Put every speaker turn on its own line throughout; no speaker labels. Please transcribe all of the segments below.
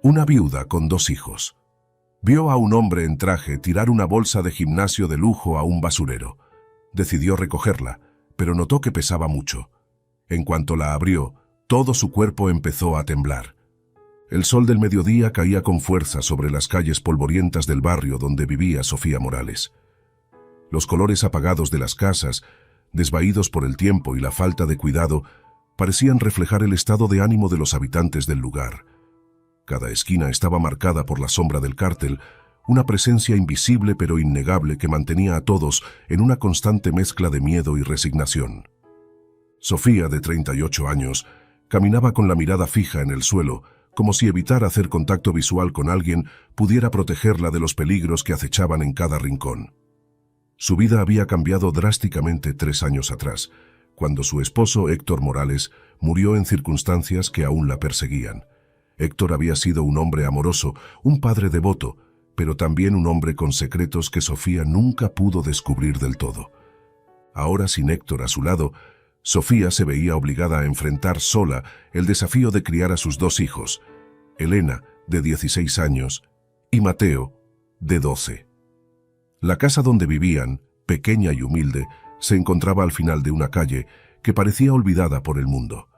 Una viuda con 2 hijos. Vio a un hombre en traje tirar una bolsa de gimnasio de lujo a un basurero. Decidió recogerla, pero notó que pesaba mucho. En cuanto la abrió, todo su cuerpo empezó a temblar. El sol del mediodía caía con fuerza sobre las calles polvorientas del barrio donde vivía Sofía Morales. Los colores apagados de las casas, desvaídos por el tiempo y la falta de cuidado, parecían reflejar el estado de ánimo de los habitantes del lugar. Cada esquina estaba marcada por la sombra del cártel, una presencia invisible pero innegable que mantenía a todos en una constante mezcla de miedo y resignación. Sofía, de 38 años, caminaba con la mirada fija en el suelo, como si evitar hacer contacto visual con alguien pudiera protegerla de los peligros que acechaban en cada rincón. Su vida había cambiado drásticamente 3 años atrás, cuando su esposo Héctor Morales murió en circunstancias que aún la perseguían. Héctor había sido un hombre amoroso, un padre devoto, pero también un hombre con secretos que Sofía nunca pudo descubrir del todo. Ahora, sin Héctor a su lado, Sofía se veía obligada a enfrentar sola el desafío de criar a sus 2 hijos, Elena, de 16 años, y Mateo, de 12. La casa donde vivían, pequeña y humilde, se encontraba al final de una calle que parecía olvidada por el mundo.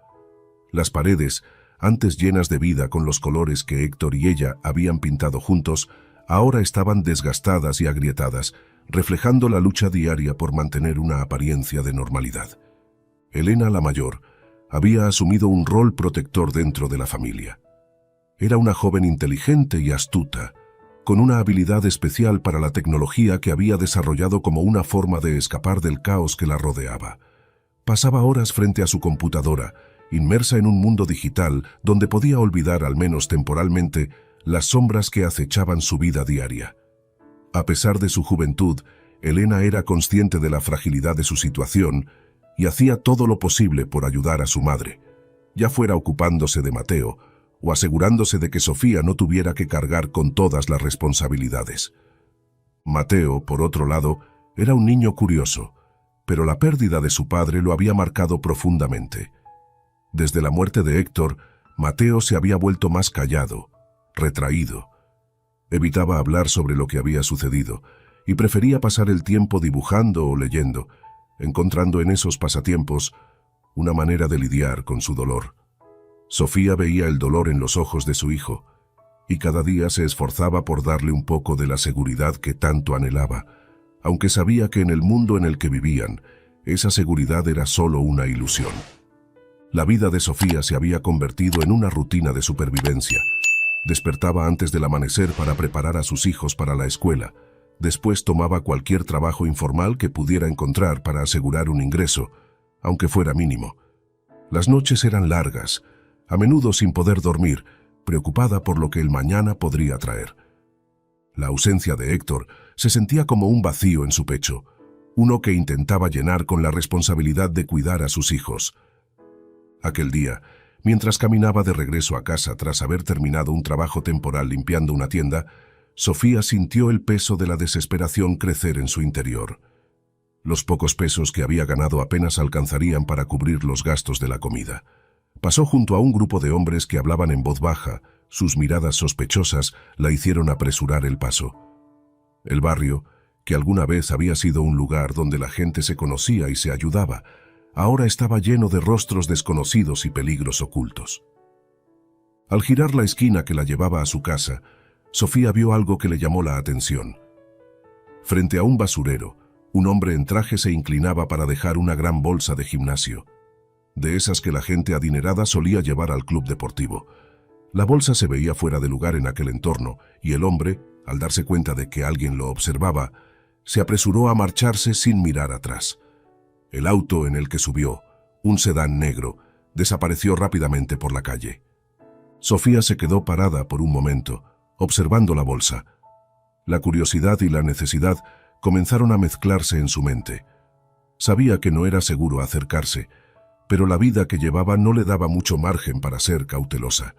Las paredes, antes llenas de vida con los colores que Héctor y ella habían pintado juntos, ahora estaban desgastadas y agrietadas, reflejando la lucha diaria por mantener una apariencia de normalidad. Elena, la mayor, había asumido un rol protector dentro de la familia. Era una joven inteligente y astuta, con una habilidad especial para la tecnología que había desarrollado como una forma de escapar del caos que la rodeaba. Pasaba horas frente a su computadora, inmersa en un mundo digital donde podía olvidar, al menos temporalmente, las sombras que acechaban su vida diaria. A pesar de su juventud, Elena era consciente de la fragilidad de su situación y hacía todo lo posible por ayudar a su madre, ya fuera ocupándose de Mateo o asegurándose de que Sofía no tuviera que cargar con todas las responsabilidades. Mateo, por otro lado, era un niño curioso, pero la pérdida de su padre lo había marcado profundamente. Desde la muerte de Héctor, Mateo se había vuelto más callado, retraído. Evitaba hablar sobre lo que había sucedido y prefería pasar el tiempo dibujando o leyendo, encontrando en esos pasatiempos una manera de lidiar con su dolor. Sofía veía el dolor en los ojos de su hijo y cada día se esforzaba por darle un poco de la seguridad que tanto anhelaba, aunque sabía que en el mundo en el que vivían, esa seguridad era solo una ilusión. La vida de Sofía se había convertido en una rutina de supervivencia. Despertaba antes del amanecer para preparar a sus hijos para la escuela. Después tomaba cualquier trabajo informal que pudiera encontrar para asegurar un ingreso, aunque fuera mínimo. Las noches eran largas, a menudo sin poder dormir, preocupada por lo que el mañana podría traer. La ausencia de Héctor se sentía como un vacío en su pecho, uno que intentaba llenar con la responsabilidad de cuidar a sus hijos. Aquel día, mientras caminaba de regreso a casa tras haber terminado un trabajo temporal limpiando una tienda, Sofía sintió el peso de la desesperación crecer en su interior. Los pocos pesos que había ganado apenas alcanzarían para cubrir los gastos de la comida. Pasó junto a un grupo de hombres que hablaban en voz baja. Sus miradas sospechosas la hicieron apresurar el paso. El barrio, que alguna vez había sido un lugar donde la gente se conocía y se ayudaba, ahora estaba lleno de rostros desconocidos y peligros ocultos. Al girar la esquina que la llevaba a su casa, Sofía vio algo que le llamó la atención. Frente a un basurero, un hombre en traje se inclinaba para dejar una gran bolsa de gimnasio, de esas que la gente adinerada solía llevar al club deportivo. La bolsa se veía fuera de lugar en aquel entorno, y el hombre, al darse cuenta de que alguien lo observaba, se apresuró a marcharse sin mirar atrás. El auto en el que subió, un sedán negro, desapareció rápidamente por la calle. Sofía se quedó parada por un momento, observando la bolsa. La curiosidad y la necesidad comenzaron a mezclarse en su mente. Sabía que no era seguro acercarse, pero la vida que llevaba no le daba mucho margen para ser cautelosa.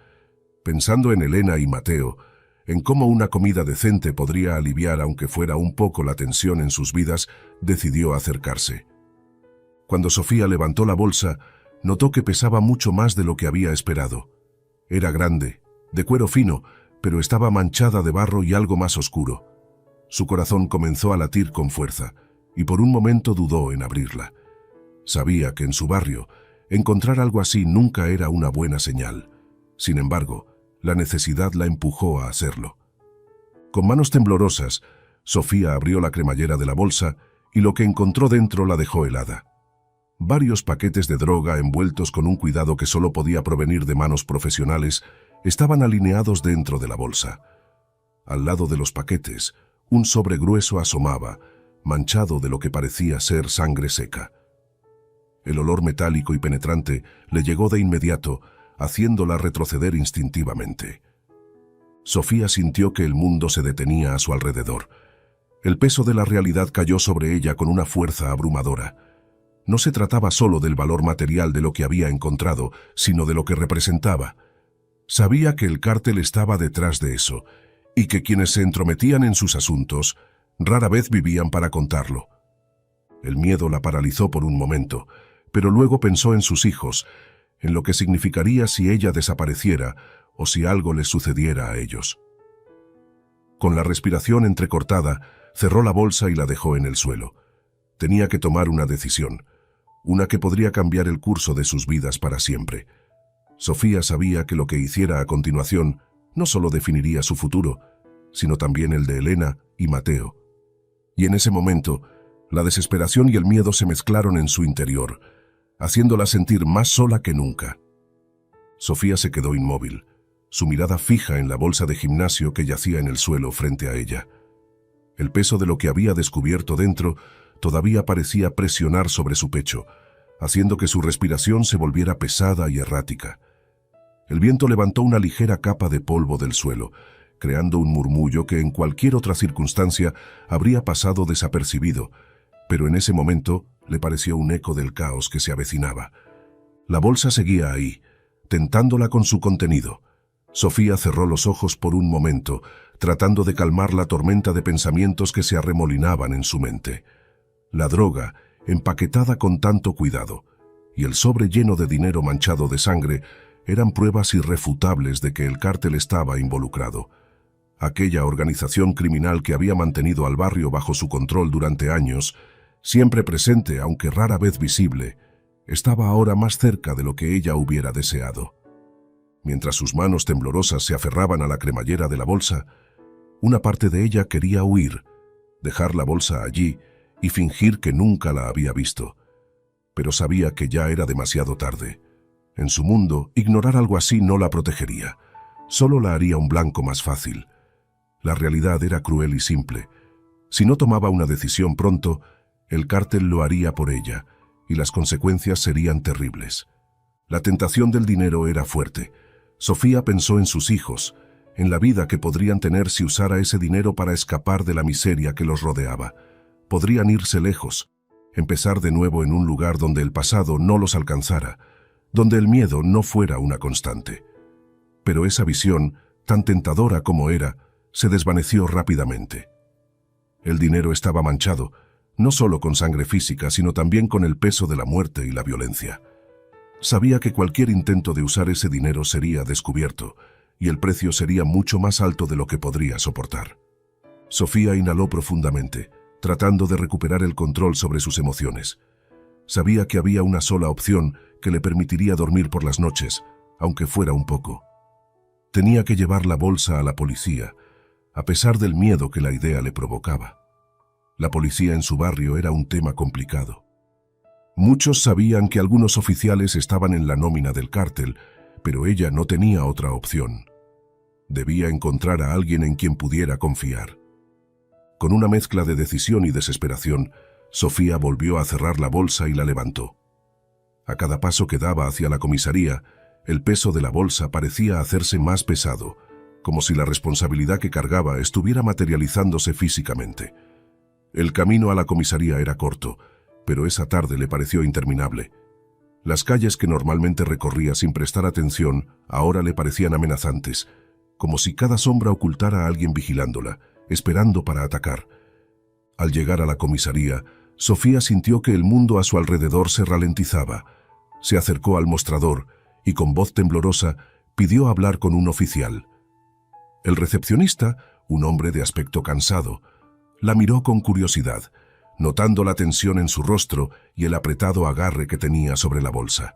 Pensando en Elena y Mateo, en cómo una comida decente podría aliviar aunque fuera un poco la tensión en sus vidas, decidió acercarse. Cuando Sofía levantó la bolsa, notó que pesaba mucho más de lo que había esperado. Era grande, de cuero fino, pero estaba manchada de barro y algo más oscuro. Su corazón comenzó a latir con fuerza, y por un momento dudó en abrirla. Sabía que en su barrio, encontrar algo así nunca era una buena señal. Sin embargo, la necesidad la empujó a hacerlo. Con manos temblorosas, Sofía abrió la cremallera de la bolsa y lo que encontró dentro la dejó helada. Varios paquetes de droga envueltos con un cuidado que solo podía provenir de manos profesionales estaban alineados dentro de la bolsa. Al lado de los paquetes, un sobre grueso asomaba, manchado de lo que parecía ser sangre seca. El olor metálico y penetrante le llegó de inmediato, haciéndola retroceder instintivamente. Sofía sintió que el mundo se detenía a su alrededor. El peso de la realidad cayó sobre ella con una fuerza abrumadora. No se trataba solo del valor material de lo que había encontrado, sino de lo que representaba. Sabía que el cártel estaba detrás de eso, y que quienes se entrometían en sus asuntos rara vez vivían para contarlo. El miedo la paralizó por un momento, pero luego pensó en sus hijos, en lo que significaría si ella desapareciera o si algo les sucediera a ellos. Con la respiración entrecortada, cerró la bolsa y la dejó en el suelo. Tenía que tomar una decisión, una que podría cambiar el curso de sus vidas para siempre. Sofía sabía que lo que hiciera a continuación no solo definiría su futuro, sino también el de Elena y Mateo. Y en ese momento, la desesperación y el miedo se mezclaron en su interior, haciéndola sentir más sola que nunca. Sofía se quedó inmóvil, su mirada fija en la bolsa de gimnasio que yacía en el suelo frente a ella. El peso de lo que había descubierto dentro todavía parecía presionar sobre su pecho, haciendo que su respiración se volviera pesada y errática. El viento levantó una ligera capa de polvo del suelo, creando un murmullo que en cualquier otra circunstancia habría pasado desapercibido, pero en ese momento le pareció un eco del caos que se avecinaba. La bolsa seguía ahí, tentándola con su contenido. Sofía cerró los ojos por un momento, tratando de calmar la tormenta de pensamientos que se arremolinaban en su mente. La droga, empaquetada con tanto cuidado, y el sobre lleno de dinero manchado de sangre eran pruebas irrefutables de que el cártel estaba involucrado. Aquella organización criminal que había mantenido al barrio bajo su control durante años, siempre presente aunque rara vez visible, estaba ahora más cerca de lo que ella hubiera deseado. Mientras sus manos temblorosas se aferraban a la cremallera de la bolsa, una parte de ella quería huir, dejar la bolsa allí y fingir que nunca la había visto. Pero sabía que ya era demasiado tarde. En su mundo, ignorar algo así no la protegería, solo la haría un blanco más fácil. La realidad era cruel y simple. Si no tomaba una decisión pronto, el cártel lo haría por ella, y las consecuencias serían terribles. La tentación del dinero era fuerte. Sofía pensó en sus hijos, en la vida que podrían tener si usara ese dinero para escapar de la miseria que los rodeaba. Podrían irse lejos, empezar de nuevo en un lugar donde el pasado no los alcanzara, donde el miedo no fuera una constante. Pero esa visión, tan tentadora como era, se desvaneció rápidamente. El dinero estaba manchado, no solo con sangre física, sino también con el peso de la muerte y la violencia. Sabía que cualquier intento de usar ese dinero sería descubierto, y el precio sería mucho más alto de lo que podría soportar. Sofía inhaló profundamente, tratando de recuperar el control sobre sus emociones. Sabía que había una sola opción que le permitiría dormir por las noches, aunque fuera un poco. Tenía que llevar la bolsa a la policía, a pesar del miedo que la idea le provocaba. La policía en su barrio era un tema complicado. Muchos sabían que algunos oficiales estaban en la nómina del cártel, pero ella no tenía otra opción. Debía encontrar a alguien en quien pudiera confiar. Con una mezcla de decisión y desesperación, Sofía volvió a cerrar la bolsa y la levantó. A cada paso que daba hacia la comisaría, el peso de la bolsa parecía hacerse más pesado, como si la responsabilidad que cargaba estuviera materializándose físicamente. El camino a la comisaría era corto, pero esa tarde le pareció interminable. Las calles que normalmente recorría sin prestar atención ahora le parecían amenazantes, como si cada sombra ocultara a alguien vigilándola, esperando para atacar. Al llegar a la comisaría, Sofía sintió que el mundo a su alrededor se ralentizaba. Se acercó al mostrador y con voz temblorosa pidió hablar con un oficial. El recepcionista, un hombre de aspecto cansado, la miró con curiosidad, notando la tensión en su rostro y el apretado agarre que tenía sobre la bolsa.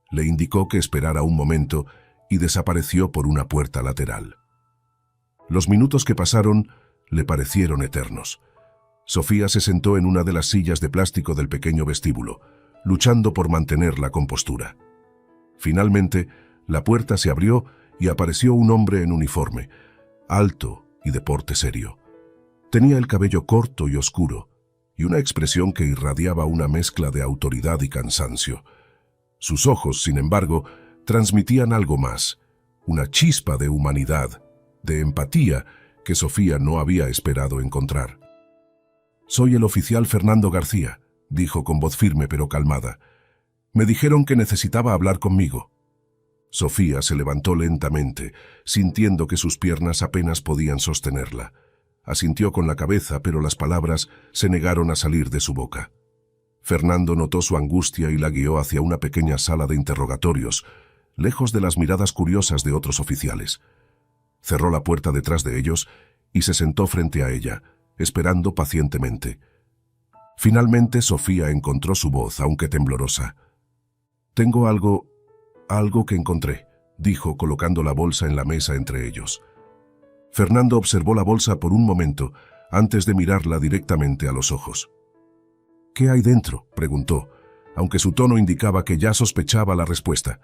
Le indicó que esperara un momento y desapareció por una puerta lateral. Los minutos que pasaron le parecieron eternos. Sofía se sentó en una de las sillas de plástico del pequeño vestíbulo, luchando por mantener la compostura. Finalmente, la puerta se abrió y apareció un hombre en uniforme, alto y de porte serio. Tenía el cabello corto y oscuro, y una expresión que irradiaba una mezcla de autoridad y cansancio. Sus ojos, sin embargo, transmitían algo más, una chispa de humanidad, de empatía que Sofía no había esperado encontrar. «Soy el oficial Fernando García», dijo con voz firme pero calmada. «Me dijeron que necesitaba hablar conmigo». Sofía se levantó lentamente, sintiendo que sus piernas apenas podían sostenerla. Asintió con la cabeza, pero las palabras se negaron a salir de su boca. Fernando notó su angustia y la guió hacia una pequeña sala de interrogatorios, lejos de las miradas curiosas de otros oficiales. Cerró la puerta detrás de ellos y se sentó frente a ella, esperando pacientemente. Finalmente Sofía encontró su voz, aunque temblorosa. «Tengo algo que encontré», dijo, colocando la bolsa en la mesa entre ellos. Fernando observó la bolsa por un momento, antes de mirarla directamente a los ojos. «¿Qué hay dentro?», preguntó, aunque su tono indicaba que ya sospechaba la respuesta.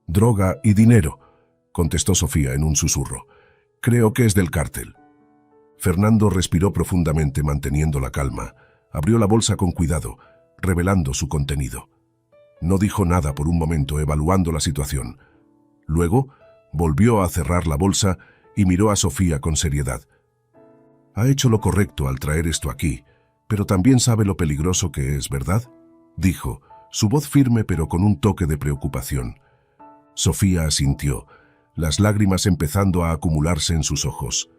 «Droga y dinero», contestó Sofía en un susurro. «Creo que es del cártel». Fernando respiró profundamente, manteniendo la calma. Abrió la bolsa con cuidado, revelando su contenido. No dijo nada por un momento, evaluando la situación. Luego, volvió a cerrar la bolsa y miró a Sofía con seriedad. «Ha hecho lo correcto al traer esto aquí, pero también sabe lo peligroso que es, ¿verdad?», dijo, su voz firme pero con un toque de preocupación. Sofía asintió, las lágrimas empezando a acumularse en sus ojos.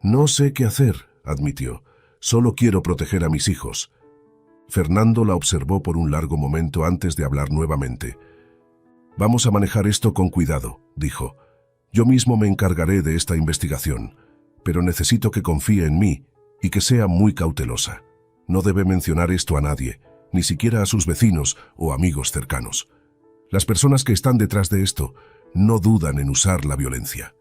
«No sé qué hacer», admitió. «Solo quiero proteger a mis hijos». Fernando la observó por un largo momento antes de hablar nuevamente. «Vamos a manejar esto con cuidado», dijo. «Yo mismo me encargaré de esta investigación, pero necesito que confíe en mí y que sea muy cautelosa. No debe mencionar esto a nadie, ni siquiera a sus vecinos o amigos cercanos. Las personas que están detrás de esto no dudan en usar la violencia».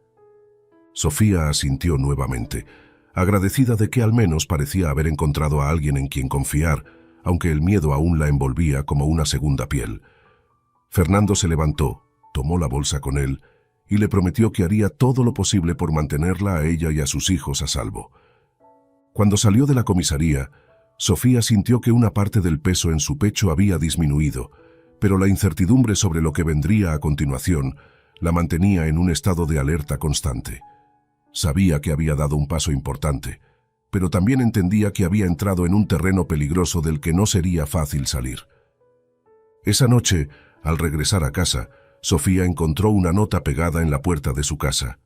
Sofía asintió nuevamente, agradecida de que al menos parecía haber encontrado a alguien en quien confiar, aunque el miedo aún la envolvía como una segunda piel. Fernando se levantó, tomó la bolsa con él y le prometió que haría todo lo posible por mantenerla a ella y a sus hijos a salvo. Cuando salió de la comisaría, Sofía sintió que una parte del peso en su pecho había disminuido, pero la incertidumbre sobre lo que vendría a continuación la mantenía en un estado de alerta constante. Sabía que había dado un paso importante, pero también entendía que había entrado en un terreno peligroso del que no sería fácil salir. Esa noche, al regresar a casa, Sofía encontró una nota pegada en la puerta de su casa.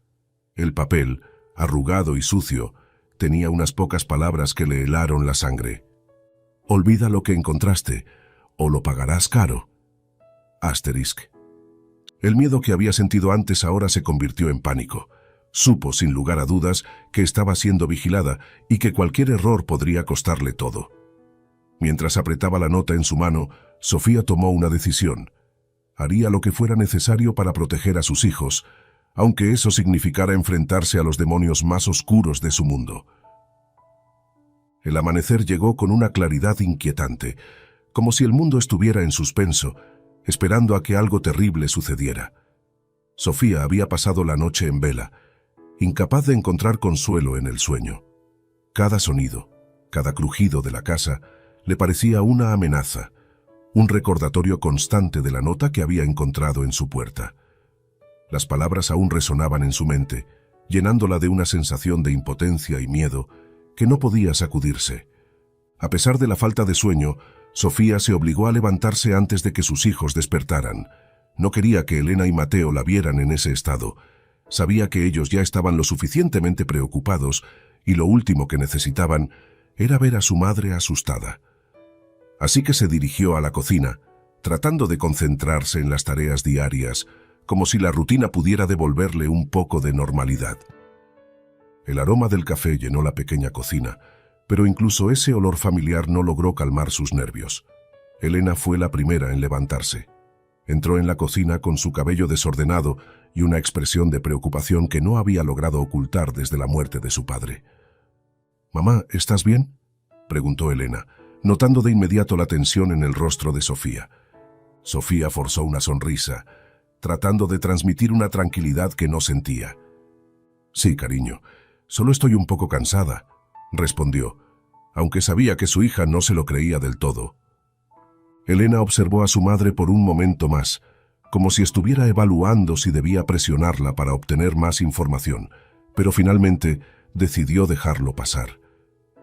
El papel, arrugado y sucio, tenía unas pocas palabras que le helaron la sangre. «Olvida lo que encontraste, o lo pagarás caro». Asterisk. El miedo que había sentido antes ahora se convirtió en pánico. Supo, sin lugar a dudas, que estaba siendo vigilada y que cualquier error podría costarle todo. Mientras apretaba la nota en su mano, Sofía tomó una decisión. Haría lo que fuera necesario para proteger a sus hijos, aunque eso significara enfrentarse a los demonios más oscuros de su mundo. El amanecer llegó con una claridad inquietante, como si el mundo estuviera en suspenso, esperando a que algo terrible sucediera. Sofía había pasado la noche en vela, incapaz de encontrar consuelo en el sueño. Cada sonido, cada crujido de la casa, le parecía una amenaza, un recordatorio constante de la nota que había encontrado en su puerta. Las palabras aún resonaban en su mente, llenándola de una sensación de impotencia y miedo que no podía sacudirse. A pesar de la falta de sueño, Sofía se obligó a levantarse antes de que sus hijos despertaran. No quería que Elena y Mateo la vieran en ese estado. Sabía que ellos ya estaban lo suficientemente preocupados y lo último que necesitaban era ver a su madre asustada. Así que se dirigió a la cocina, tratando de concentrarse en las tareas diarias, como si la rutina pudiera devolverle un poco de normalidad. El aroma del café llenó la pequeña cocina, pero incluso ese olor familiar no logró calmar sus nervios. Elena fue la primera en levantarse. Entró en la cocina con su cabello desordenado y una expresión de preocupación que no había logrado ocultar desde la muerte de su padre. «Mamá, ¿estás bien?», preguntó Elena, notando de inmediato la tensión en el rostro de Sofía. Sofía forzó una sonrisa, tratando de transmitir una tranquilidad que no sentía. «Sí, cariño, solo estoy un poco cansada», respondió, aunque sabía que su hija no se lo creía del todo. Elena observó a su madre por un momento más, como si estuviera evaluando si debía presionarla para obtener más información, pero finalmente decidió dejarlo pasar.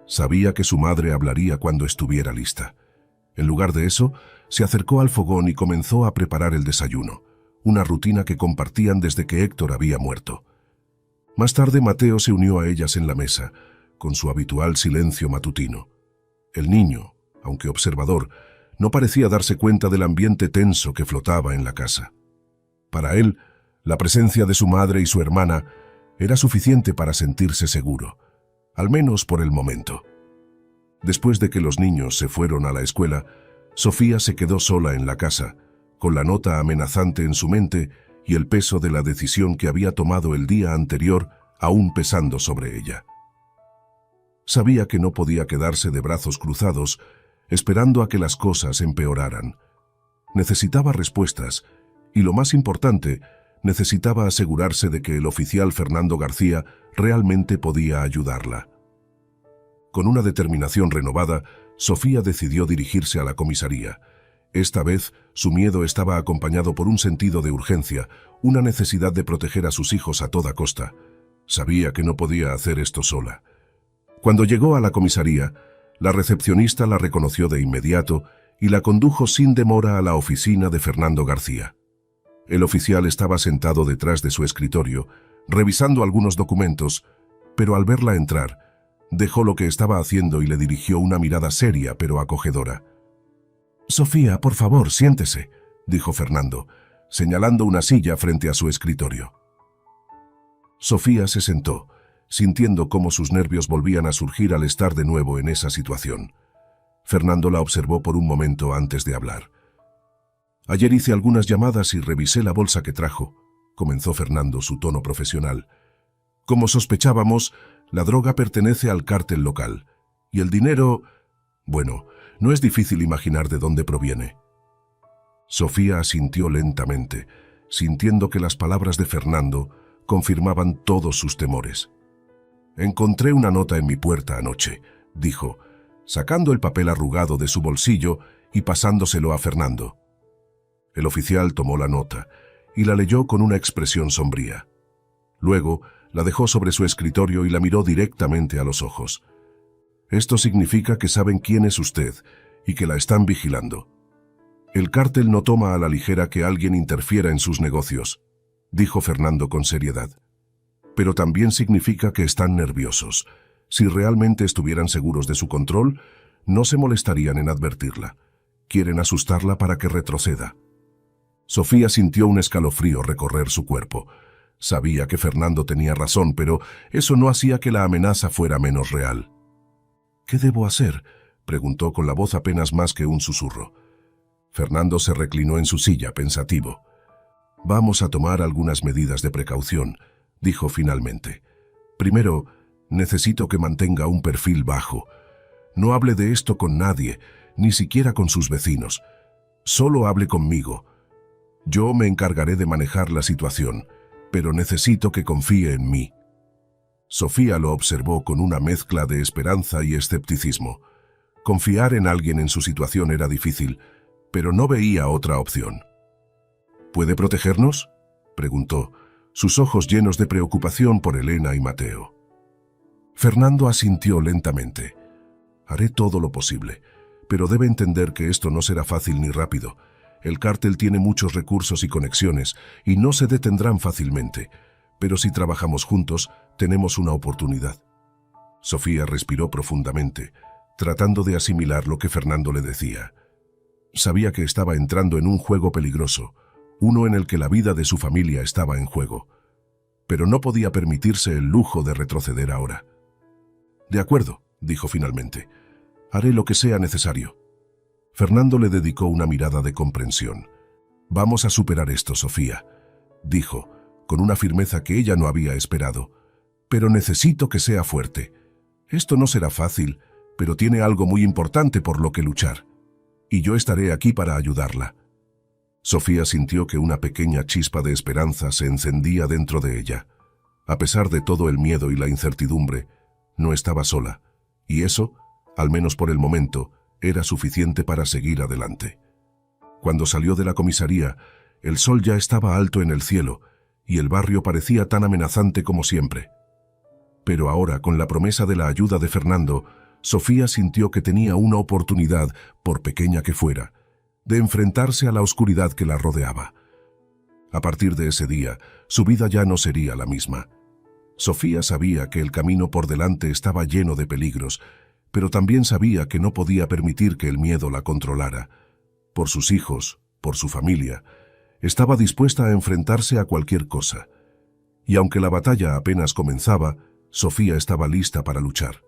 Sabía que su madre hablaría cuando estuviera lista. En lugar de eso, se acercó al fogón y comenzó a preparar el desayuno, una rutina que compartían desde que Héctor había muerto. Más tarde Mateo se unió a ellas en la mesa, con su habitual silencio matutino. El niño, aunque observador, no parecía darse cuenta del ambiente tenso que flotaba en la casa. Para él, la presencia de su madre y su hermana era suficiente para sentirse seguro, al menos por el momento. Después de que los niños se fueron a la escuela, Sofía se quedó sola en la casa, con la nota amenazante en su mente y el peso de la decisión que había tomado el día anterior aún pesando sobre ella. Sabía que no podía quedarse de brazos cruzados, esperando a que las cosas empeoraran. Necesitaba respuestas y, lo más importante, necesitaba asegurarse de que el oficial Fernando García realmente podía ayudarla. Con una determinación renovada, Sofía decidió dirigirse a la comisaría. Esta vez, su miedo estaba acompañado por un sentido de urgencia, una necesidad de proteger a sus hijos a toda costa. Sabía que no podía hacer esto sola. Cuando llegó a la comisaría, la recepcionista la reconoció de inmediato y la condujo sin demora a la oficina de Fernando García. El oficial estaba sentado detrás de su escritorio, revisando algunos documentos, pero al verla entrar, dejó lo que estaba haciendo y le dirigió una mirada seria pero acogedora. «Sofía, por favor, siéntese», dijo Fernando, señalando una silla frente a su escritorio. Sofía se sentó, sintiendo cómo sus nervios volvían a surgir al estar de nuevo en esa situación. Fernando la observó por un momento antes de hablar. «Ayer hice algunas llamadas y revisé la bolsa que trajo», comenzó Fernando su tono profesional. «Como sospechábamos, la droga pertenece al cártel local, y el dinero... bueno, no es difícil imaginar de dónde proviene». Sofía asintió lentamente, sintiendo que las palabras de Fernando confirmaban todos sus temores. «Encontré una nota en mi puerta anoche», dijo, sacando el papel arrugado de su bolsillo y pasándoselo a Fernando. El oficial tomó la nota y la leyó con una expresión sombría. Luego, la dejó sobre su escritorio y la miró directamente a los ojos. «Esto significa que saben quién es usted y que la están vigilando. El cártel no toma a la ligera que alguien interfiera en sus negocios», dijo Fernando con seriedad. «Pero también significa que están nerviosos. Si realmente estuvieran seguros de su control, no se molestarían en advertirla. Quieren asustarla para que retroceda». Sofía sintió un escalofrío recorrer su cuerpo. Sabía que Fernando tenía razón, pero eso no hacía que la amenaza fuera menos real. «¿Qué debo hacer?», preguntó con la voz apenas más que un susurro. Fernando se reclinó en su silla, pensativo. «Vamos a tomar algunas medidas de precaución», dijo finalmente. «Primero, necesito que mantenga un perfil bajo. No hable de esto con nadie, ni siquiera con sus vecinos. Solo hable conmigo. Yo me encargaré de manejar la situación, pero necesito que confíe en mí». Sofía lo observó con una mezcla de esperanza y escepticismo. Confiar en alguien en su situación era difícil, pero no veía otra opción. «¿Puede protegernos?», preguntó, sus ojos llenos de preocupación por Elena y Mateo. Fernando asintió lentamente. «Haré todo lo posible, pero debe entender que esto no será fácil ni rápido. El cártel tiene muchos recursos y conexiones, y no se detendrán fácilmente. Pero si trabajamos juntos, tenemos una oportunidad». Sofía respiró profundamente, tratando de asimilar lo que Fernando le decía. Sabía que estaba entrando en un juego peligroso, uno en el que la vida de su familia estaba en juego. Pero no podía permitirse el lujo de retroceder ahora. «De acuerdo», dijo finalmente. «Haré lo que sea necesario». Fernando le dedicó una mirada de comprensión. «Vamos a superar esto, Sofía», dijo, con una firmeza que ella no había esperado. «Pero necesito que sea fuerte. Esto no será fácil, pero tiene algo muy importante por lo que luchar. Y yo estaré aquí para ayudarla». Sofía sintió que una pequeña chispa de esperanza se encendía dentro de ella. A pesar de todo el miedo y la incertidumbre, no estaba sola, y eso, al menos por el momento, era suficiente para seguir adelante. Cuando salió de la comisaría, el sol ya estaba alto en el cielo, y el barrio parecía tan amenazante como siempre. Pero ahora, con la promesa de la ayuda de Fernando, Sofía sintió que tenía una oportunidad, por pequeña que fuera, de enfrentarse a la oscuridad que la rodeaba. A partir de ese día, su vida ya no sería la misma. Sofía sabía que el camino por delante estaba lleno de peligros, pero también sabía que no podía permitir que el miedo la controlara. Por sus hijos, por su familia, estaba dispuesta a enfrentarse a cualquier cosa. Y aunque la batalla apenas comenzaba, Sofía estaba lista para luchar.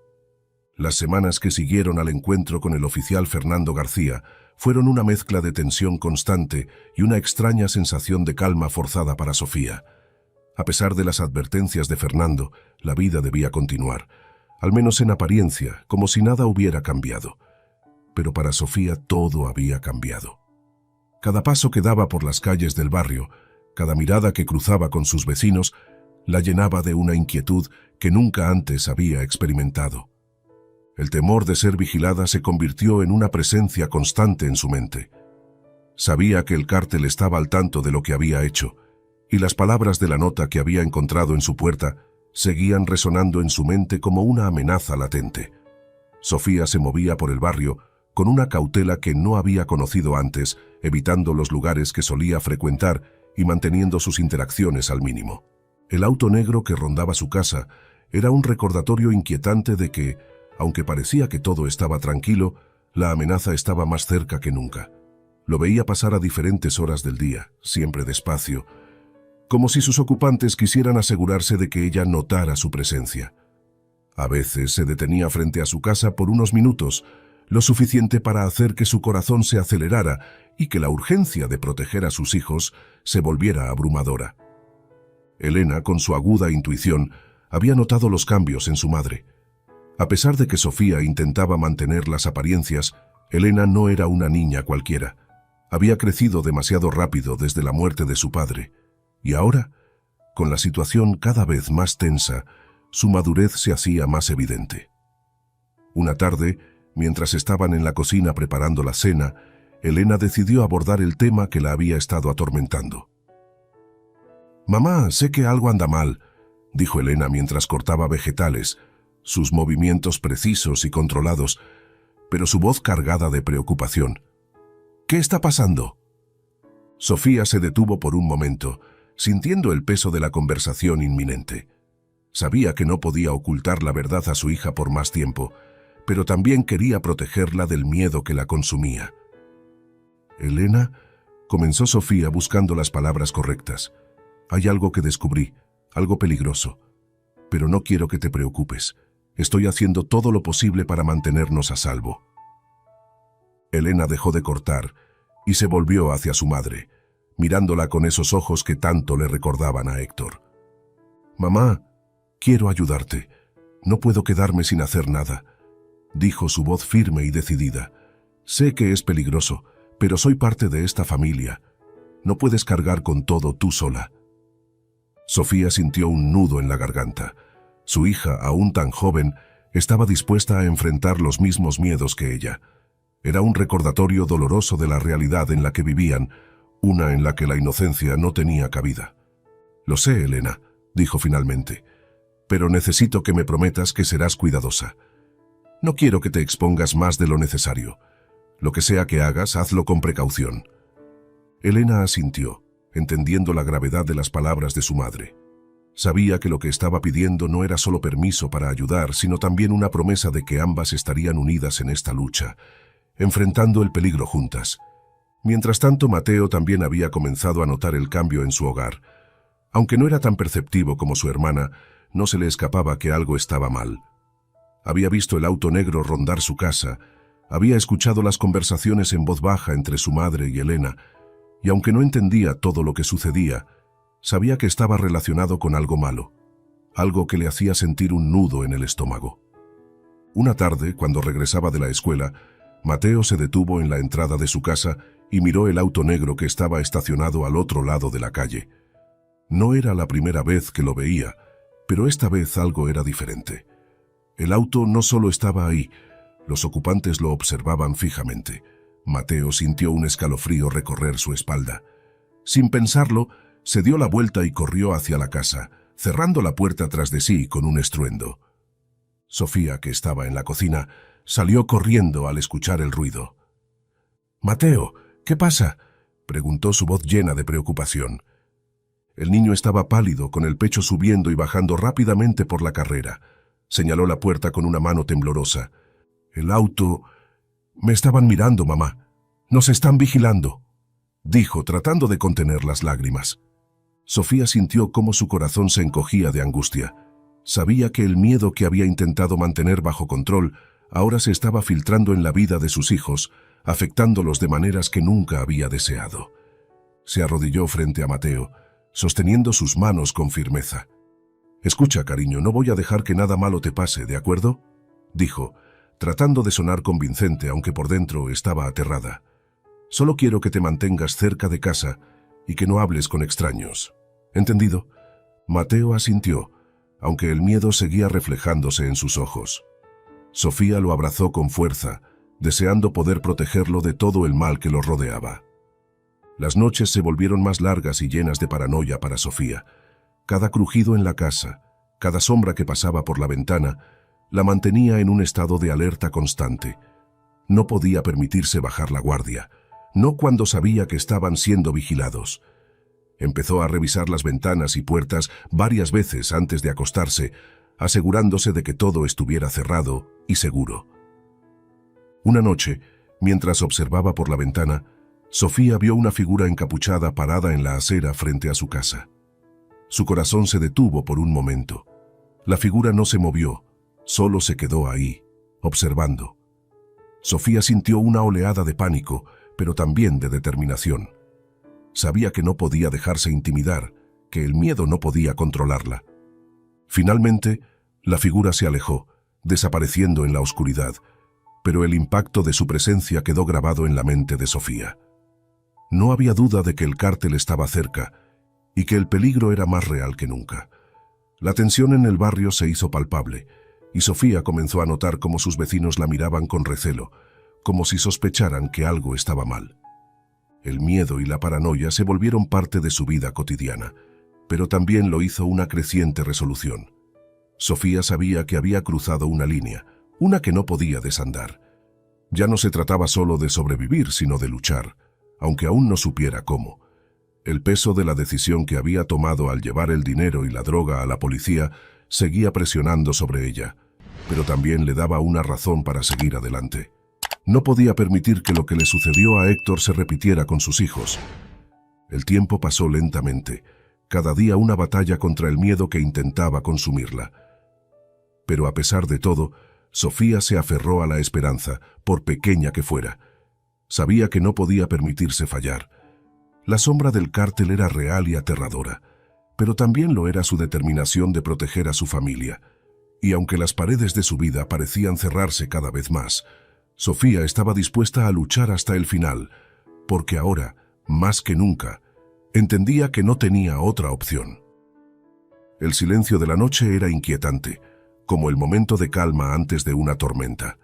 Las semanas que siguieron al encuentro con el oficial Fernando García fueron una mezcla de tensión constante y una extraña sensación de calma forzada para Sofía. A pesar de las advertencias de Fernando, la vida debía continuar, al menos en apariencia, como si nada hubiera cambiado. Pero para Sofía todo había cambiado. Cada paso que daba por las calles del barrio, cada mirada que cruzaba con sus vecinos, la llenaba de una inquietud que nunca antes había experimentado. El temor de ser vigilada se convirtió en una presencia constante en su mente. Sabía que el cártel estaba al tanto de lo que había hecho, y las palabras de la nota que había encontrado en su puerta seguían resonando en su mente como una amenaza latente. Sofía se movía por el barrio con una cautela que no había conocido antes, evitando los lugares que solía frecuentar y manteniendo sus interacciones al mínimo. El auto negro que rondaba su casa era un recordatorio inquietante de que, aunque parecía que todo estaba tranquilo, la amenaza estaba más cerca que nunca. Lo veía pasar a diferentes horas del día, siempre despacio, como si sus ocupantes quisieran asegurarse de que ella notara su presencia. A veces se detenía frente a su casa por unos minutos, lo suficiente para hacer que su corazón se acelerara y que la urgencia de proteger a sus hijos se volviera abrumadora. Elena, con su aguda intuición, había notado los cambios en su madre. A pesar de que Sofía intentaba mantener las apariencias, Elena no era una niña cualquiera. Había crecido demasiado rápido desde la muerte de su padre. Y ahora, con la situación cada vez más tensa, su madurez se hacía más evidente. Una tarde, mientras estaban en la cocina preparando la cena, Elena decidió abordar el tema que la había estado atormentando. «Mamá, sé que algo anda mal», dijo Elena mientras cortaba vegetales, sus movimientos precisos y controlados, pero su voz cargada de preocupación. «¿Qué está pasando?» Sofía se detuvo por un momento, sintiendo el peso de la conversación inminente. Sabía que no podía ocultar la verdad a su hija por más tiempo, pero también quería protegerla del miedo que la consumía. «Elena», comenzó Sofía buscando las palabras correctas. «Hay algo que descubrí, algo peligroso. Pero no quiero que te preocupes. Estoy haciendo todo lo posible para mantenernos a salvo». Elena dejó de cortar y se volvió hacia su madre, mirándola con esos ojos que tanto le recordaban a Héctor. «Mamá, quiero ayudarte. No puedo quedarme sin hacer nada», dijo su voz firme y decidida. «Sé que es peligroso, pero soy parte de esta familia. No puedes cargar con todo tú sola». Sofía sintió un nudo en la garganta. Su hija, aún tan joven, estaba dispuesta a enfrentar los mismos miedos que ella. Era un recordatorio doloroso de la realidad en la que vivían, una en la que la inocencia no tenía cabida. «Lo sé, Elena», dijo finalmente, «pero necesito que me prometas que serás cuidadosa. No quiero que te expongas más de lo necesario. Lo que sea que hagas, hazlo con precaución». Elena asintió, entendiendo la gravedad de las palabras de su madre. Sabía que lo que estaba pidiendo no era solo permiso para ayudar, sino también una promesa de que ambas estarían unidas en esta lucha, enfrentando el peligro juntas. Mientras tanto, Mateo también había comenzado a notar el cambio en su hogar. Aunque no era tan perceptivo como su hermana, no se le escapaba que algo estaba mal. Había visto el auto negro rondar su casa, había escuchado las conversaciones en voz baja entre su madre y Elena, y aunque no entendía todo lo que sucedía, sabía que estaba relacionado con algo malo, algo que le hacía sentir un nudo en el estómago. Una tarde, cuando regresaba de la escuela, Mateo se detuvo en la entrada de su casa y miró el auto negro que estaba estacionado al otro lado de la calle. No era la primera vez que lo veía, pero esta vez algo era diferente. El auto no solo estaba ahí, los ocupantes lo observaban fijamente. Mateo sintió un escalofrío recorrer su espalda. Sin pensarlo, se dio la vuelta y corrió hacia la casa, cerrando la puerta tras de sí con un estruendo. Sofía, que estaba en la cocina, salió corriendo al escuchar el ruido. «Mateo, ¿qué pasa?», preguntó su voz llena de preocupación. El niño estaba pálido, con el pecho subiendo y bajando rápidamente por la carrera. Señaló la puerta con una mano temblorosa. «El auto... Me estaban mirando, mamá. Nos están vigilando», dijo, tratando de contener las lágrimas. Sofía sintió cómo su corazón se encogía de angustia. Sabía que el miedo que había intentado mantener bajo control ahora se estaba filtrando en la vida de sus hijos, afectándolos de maneras que nunca había deseado. Se arrodilló frente a Mateo, sosteniendo sus manos con firmeza. «Escucha, cariño, no voy a dejar que nada malo te pase, ¿de acuerdo?», dijo, tratando de sonar convincente, aunque por dentro estaba aterrada. «Solo quiero que te mantengas cerca de casa y que no hables con extraños. ¿Entendido?». Mateo asintió, aunque el miedo seguía reflejándose en sus ojos. Sofía lo abrazó con fuerza, deseando poder protegerlo de todo el mal que lo rodeaba. Las noches se volvieron más largas y llenas de paranoia para Sofía. Cada crujido en la casa, cada sombra que pasaba por la ventana, la mantenía en un estado de alerta constante. No podía permitirse bajar la guardia, no cuando sabía que estaban siendo vigilados. Empezó a revisar las ventanas y puertas varias veces antes de acostarse, asegurándose de que todo estuviera cerrado y seguro. Una noche, mientras observaba por la ventana, Sofía vio una figura encapuchada parada en la acera frente a su casa. Su corazón se detuvo por un momento. La figura no se movió, solo se quedó ahí, observando. Sofía sintió una oleada de pánico, pero también de determinación. Sabía que no podía dejarse intimidar, que el miedo no podía controlarla. Finalmente, la figura se alejó, desapareciendo en la oscuridad, pero el impacto de su presencia quedó grabado en la mente de Sofía. No había duda de que el cártel estaba cerca y que el peligro era más real que nunca. La tensión en el barrio se hizo palpable, y Sofía comenzó a notar cómo sus vecinos la miraban con recelo, como si sospecharan que algo estaba mal. El miedo y la paranoia se volvieron parte de su vida cotidiana, pero también lo hizo una creciente resolución. Sofía sabía que había cruzado una línea, una que no podía desandar. Ya no se trataba solo de sobrevivir, sino de luchar, aunque aún no supiera cómo. El peso de la decisión que había tomado al llevar el dinero y la droga a la policía seguía presionando sobre ella, pero también le daba una razón para seguir adelante. No podía permitir que lo que le sucedió a Héctor se repitiera con sus hijos. El tiempo pasó lentamente, cada día una batalla contra el miedo que intentaba consumirla. Pero a pesar de todo, Sofía se aferró a la esperanza, por pequeña que fuera. Sabía que no podía permitirse fallar. La sombra del cártel era real y aterradora, pero también lo era su determinación de proteger a su familia. Y aunque las paredes de su vida parecían cerrarse cada vez más, Sofía estaba dispuesta a luchar hasta el final, porque ahora, más que nunca, entendía que no tenía otra opción. El silencio de la noche era inquietante, como el momento de calma antes de una tormenta.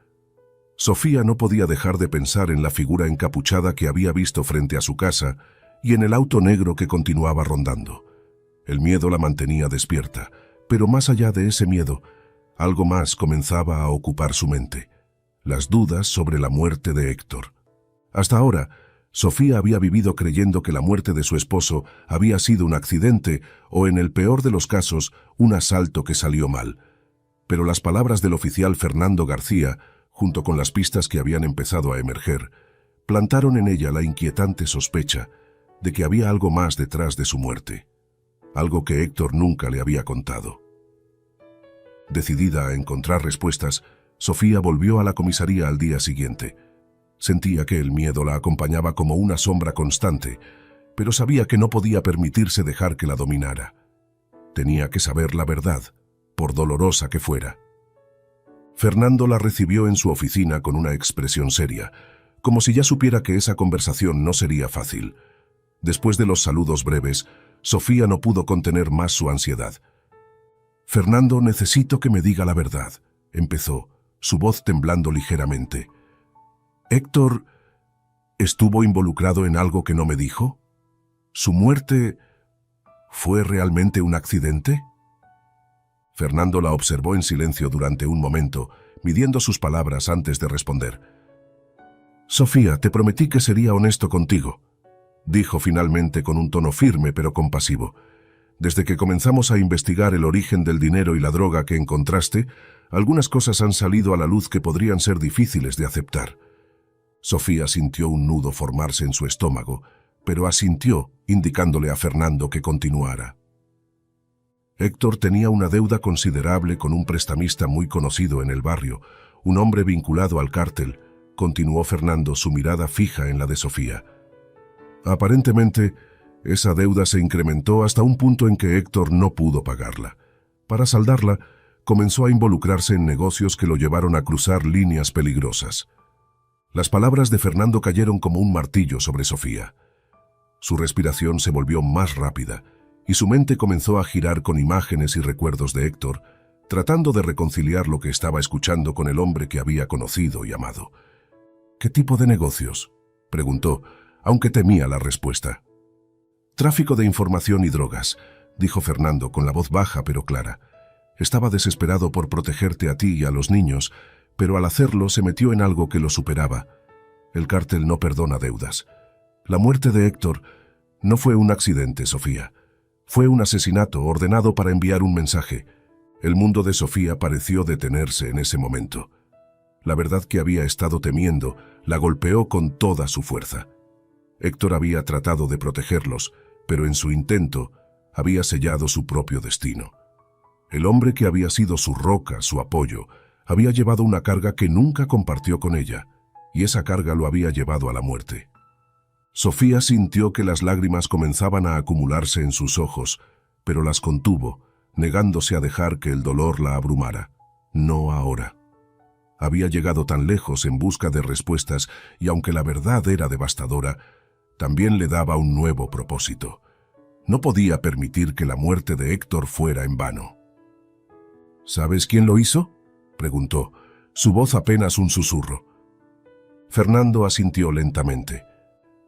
Sofía no podía dejar de pensar en la figura encapuchada que había visto frente a su casa y en el auto negro que continuaba rondando. El miedo la mantenía despierta, pero más allá de ese miedo, algo más comenzaba a ocupar su mente: las dudas sobre la muerte de Héctor. Hasta ahora, Sofía había vivido creyendo que la muerte de su esposo había sido un accidente o, en el peor de los casos, un asalto que salió mal. Pero las palabras del oficial Fernando García, junto con las pistas que habían empezado a emerger, plantaron en ella la inquietante sospecha de que había algo más detrás de su muerte, algo que Héctor nunca le había contado. Decidida a encontrar respuestas, Sofía volvió a la comisaría al día siguiente. Sentía que el miedo la acompañaba como una sombra constante, pero sabía que no podía permitirse dejar que la dominara. Tenía que saber la verdad, por dolorosa que fuera. Fernando la recibió en su oficina con una expresión seria, como si ya supiera que esa conversación no sería fácil. Después de los saludos breves, Sofía no pudo contener más su ansiedad. «Fernando, necesito que me diga la verdad», empezó, su voz temblando ligeramente. «¿Héctor estuvo involucrado en algo que no me dijo? ¿Su muerte fue realmente un accidente?» Fernando la observó en silencio durante un momento, midiendo sus palabras antes de responder. «Sofía, te prometí que sería honesto contigo», dijo finalmente con un tono firme pero compasivo. «Desde que comenzamos a investigar el origen del dinero y la droga que encontraste, algunas cosas han salido a la luz que podrían ser difíciles de aceptar». Sofía sintió un nudo formarse en su estómago, pero asintió, indicándole a Fernando que continuara. Héctor tenía una deuda considerable con un prestamista muy conocido en el barrio, un hombre vinculado al cártel, continuó Fernando, su mirada fija en la de Sofía. Aparentemente, esa deuda se incrementó hasta un punto en que Héctor no pudo pagarla. Para saldarla, comenzó a involucrarse en negocios que lo llevaron a cruzar líneas peligrosas. Las palabras de Fernando cayeron como un martillo sobre Sofía. Su respiración se volvió más rápida y su mente comenzó a girar con imágenes y recuerdos de Héctor, tratando de reconciliar lo que estaba escuchando con el hombre que había conocido y amado. «¿Qué tipo de negocios?», preguntó, aunque temía la respuesta. «Tráfico de información y drogas», dijo Fernando con la voz baja pero clara. Estaba desesperado por protegerte a ti y a los niños, pero al hacerlo se metió en algo que lo superaba. El cártel no perdona deudas. La muerte de Héctor no fue un accidente, Sofía. Fue un asesinato ordenado para enviar un mensaje. El mundo de Sofía pareció detenerse en ese momento. La verdad que había estado temiendo la golpeó con toda su fuerza. Héctor había tratado de protegerlos, pero en su intento había sellado su propio destino. El hombre que había sido su roca, su apoyo, había llevado una carga que nunca compartió con ella, y esa carga lo había llevado a la muerte. Sofía sintió que las lágrimas comenzaban a acumularse en sus ojos, pero las contuvo, negándose a dejar que el dolor la abrumara. No ahora. Había llegado tan lejos en busca de respuestas y aunque la verdad era devastadora, también le daba un nuevo propósito. No podía permitir que la muerte de Héctor fuera en vano. «¿Sabes quién lo hizo?», preguntó, su voz apenas un susurro. Fernando asintió lentamente.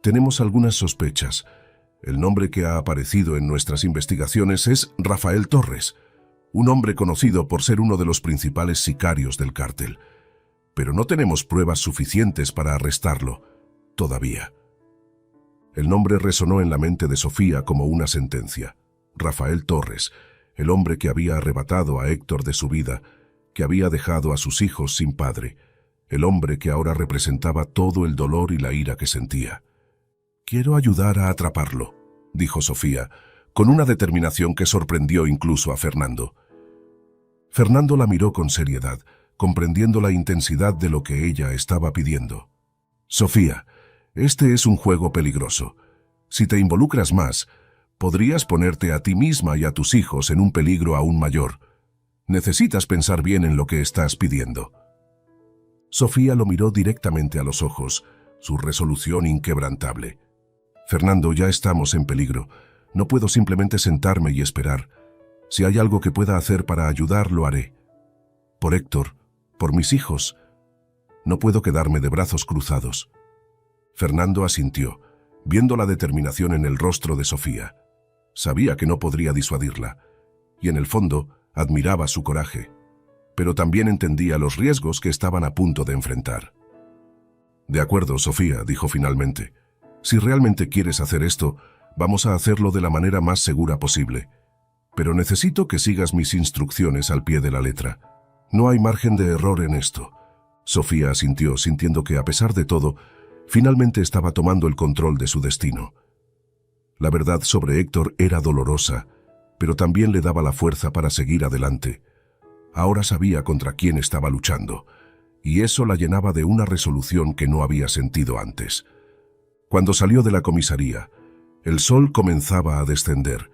«Tenemos algunas sospechas. El nombre que ha aparecido en nuestras investigaciones es Rafael Torres, un hombre conocido por ser uno de los principales sicarios del cártel. Pero no tenemos pruebas suficientes para arrestarlo, todavía». El nombre resonó en la mente de Sofía como una sentencia. Rafael Torres, el hombre que había arrebatado a Héctor de su vida, que había dejado a sus hijos sin padre, el hombre que ahora representaba todo el dolor y la ira que sentía. «Quiero ayudar a atraparlo», dijo Sofía, con una determinación que sorprendió incluso a Fernando. Fernando la miró con seriedad, comprendiendo la intensidad de lo que ella estaba pidiendo. «Sofía, este es un juego peligroso. Si te involucras más, podrías ponerte a ti misma y a tus hijos en un peligro aún mayor. Necesitas pensar bien en lo que estás pidiendo». Sofía lo miró directamente a los ojos, su resolución inquebrantable. «Fernando, ya estamos en peligro. No puedo simplemente sentarme y esperar. Si hay algo que pueda hacer para ayudar, lo haré. Por Héctor, por mis hijos. No puedo quedarme de brazos cruzados». Fernando asintió, viendo la determinación en el rostro de Sofía. Sabía que no podría disuadirla, y en el fondo admiraba su coraje, pero también entendía los riesgos que estaban a punto de enfrentar. «De acuerdo, Sofía», dijo finalmente. «Si realmente quieres hacer esto, vamos a hacerlo de la manera más segura posible. Pero necesito que sigas mis instrucciones al pie de la letra. No hay margen de error en esto». Sofía asintió, sintiendo que, a pesar de todo, Finalmente estaba tomando el control de su destino. La verdad sobre Héctor era dolorosa, pero también le daba la fuerza para seguir adelante. Ahora sabía contra quién estaba luchando, y eso la llenaba de una resolución que no había sentido antes. Cuando salió de la comisaría, el sol comenzaba a descender,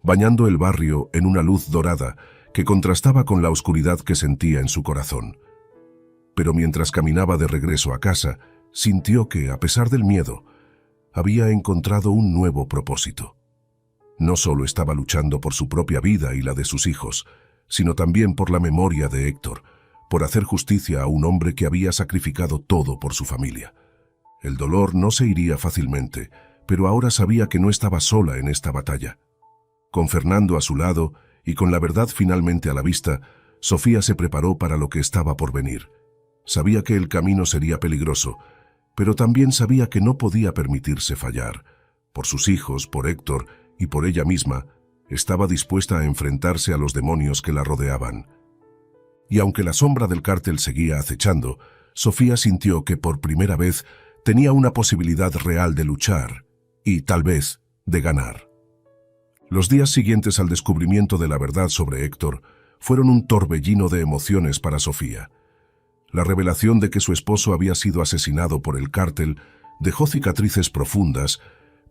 bañando el barrio en una luz dorada que contrastaba con la oscuridad que sentía en su corazón. Pero mientras caminaba de regreso a casa, sintió que, a pesar del miedo, había encontrado un nuevo propósito. No solo estaba luchando por su propia vida y la de sus hijos, sino también por la memoria de Héctor, por hacer justicia a un hombre que había sacrificado todo por su familia. El dolor no se iría fácilmente, pero ahora sabía que no estaba sola en esta batalla. Con Fernando a su lado y con la verdad finalmente a la vista, Sofía se preparó para lo que estaba por venir. Sabía que el camino sería peligroso, pero también sabía que no podía permitirse fallar. Por sus hijos, por Héctor y por ella misma, estaba dispuesta a enfrentarse a los demonios que la rodeaban. Y aunque la sombra del cártel seguía acechando, Sofía sintió que por primera vez tenía una posibilidad real de luchar y, tal vez, de ganar. Los días siguientes al descubrimiento de la verdad sobre Héctor fueron un torbellino de emociones para Sofía. La revelación de que su esposo había sido asesinado por el cártel dejó cicatrices profundas,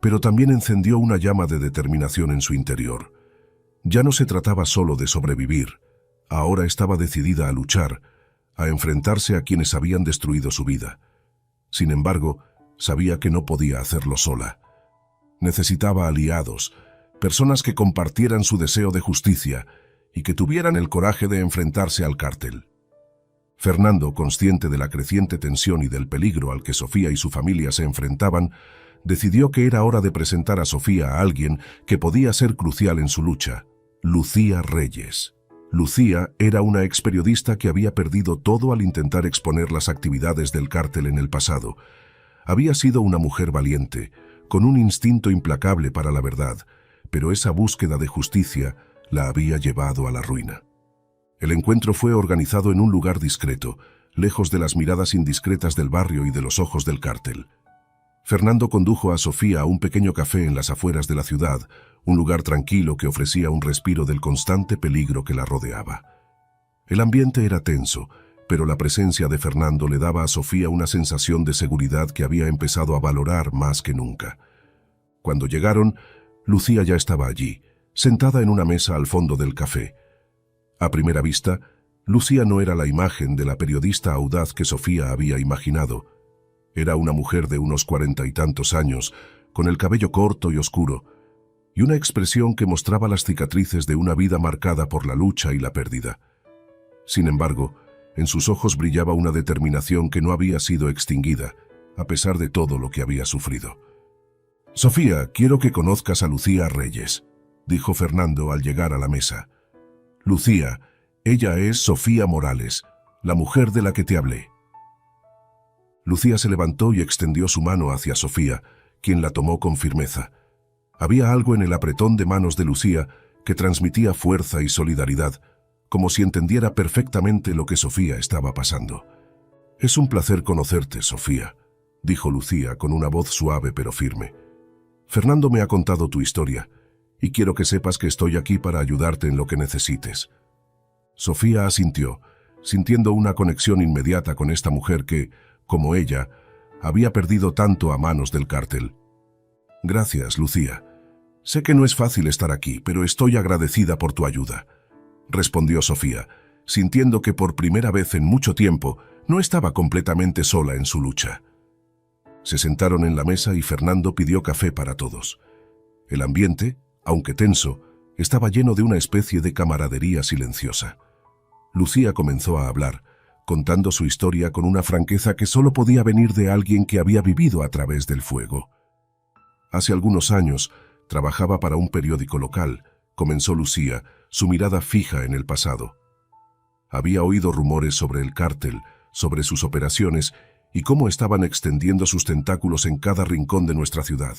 pero también encendió una llama de determinación en su interior. Ya no se trataba solo de sobrevivir, ahora estaba decidida a luchar, a enfrentarse a quienes habían destruido su vida. Sin embargo, sabía que no podía hacerlo sola. Necesitaba aliados, personas que compartieran su deseo de justicia y que tuvieran el coraje de enfrentarse al cártel. Fernando, consciente de la creciente tensión y del peligro al que Sofía y su familia se enfrentaban, decidió que era hora de presentar a Sofía a alguien que podía ser crucial en su lucha: Lucía Reyes. Lucía era una experiodista que había perdido todo al intentar exponer las actividades del cártel en el pasado. Había sido una mujer valiente, con un instinto implacable para la verdad, pero esa búsqueda de justicia la había llevado a la ruina. El encuentro fue organizado en un lugar discreto, lejos de las miradas indiscretas del barrio y de los ojos del cártel. Fernando condujo a Sofía a un pequeño café en las afueras de la ciudad, un lugar tranquilo que ofrecía un respiro del constante peligro que la rodeaba. El ambiente era tenso, pero la presencia de Fernando le daba a Sofía una sensación de seguridad que había empezado a valorar más que nunca. Cuando llegaron, Lucía ya estaba allí, sentada en una mesa al fondo del café. A primera vista, Lucía no era la imagen de la periodista audaz que Sofía había imaginado. Era una mujer de unos 40 y tantos años, con el cabello corto y oscuro, y una expresión que mostraba las cicatrices de una vida marcada por la lucha y la pérdida. Sin embargo, en sus ojos brillaba una determinación que no había sido extinguida, a pesar de todo lo que había sufrido. «Sofía, quiero que conozcas a Lucía Reyes», dijo Fernando al llegar a la mesa. «Lucía, ella es Sofía Morales, la mujer de la que te hablé». Lucía se levantó y extendió su mano hacia Sofía, quien la tomó con firmeza. Había algo en el apretón de manos de Lucía que transmitía fuerza y solidaridad, como si entendiera perfectamente lo que Sofía estaba pasando. «Es un placer conocerte, Sofía», dijo Lucía con una voz suave pero firme. «Fernando me ha contado tu historia, y quiero que sepas que estoy aquí para ayudarte en lo que necesites». Sofía asintió, sintiendo una conexión inmediata con esta mujer que, como ella, había perdido tanto a manos del cártel. «Gracias, Lucía. Sé que no es fácil estar aquí, pero estoy agradecida por tu ayuda», respondió Sofía, sintiendo que por primera vez en mucho tiempo no estaba completamente sola en su lucha. Se sentaron en la mesa y Fernando pidió café para todos. El ambiente, aunque tenso, estaba lleno de una especie de camaradería silenciosa. Lucía comenzó a hablar, contando su historia con una franqueza que solo podía venir de alguien que había vivido a través del fuego. Hace algunos años, trabajaba para un periódico local, comenzó Lucía, su mirada fija en el pasado. Había oído rumores sobre el cártel, sobre sus operaciones y cómo estaban extendiendo sus tentáculos en cada rincón de nuestra ciudad.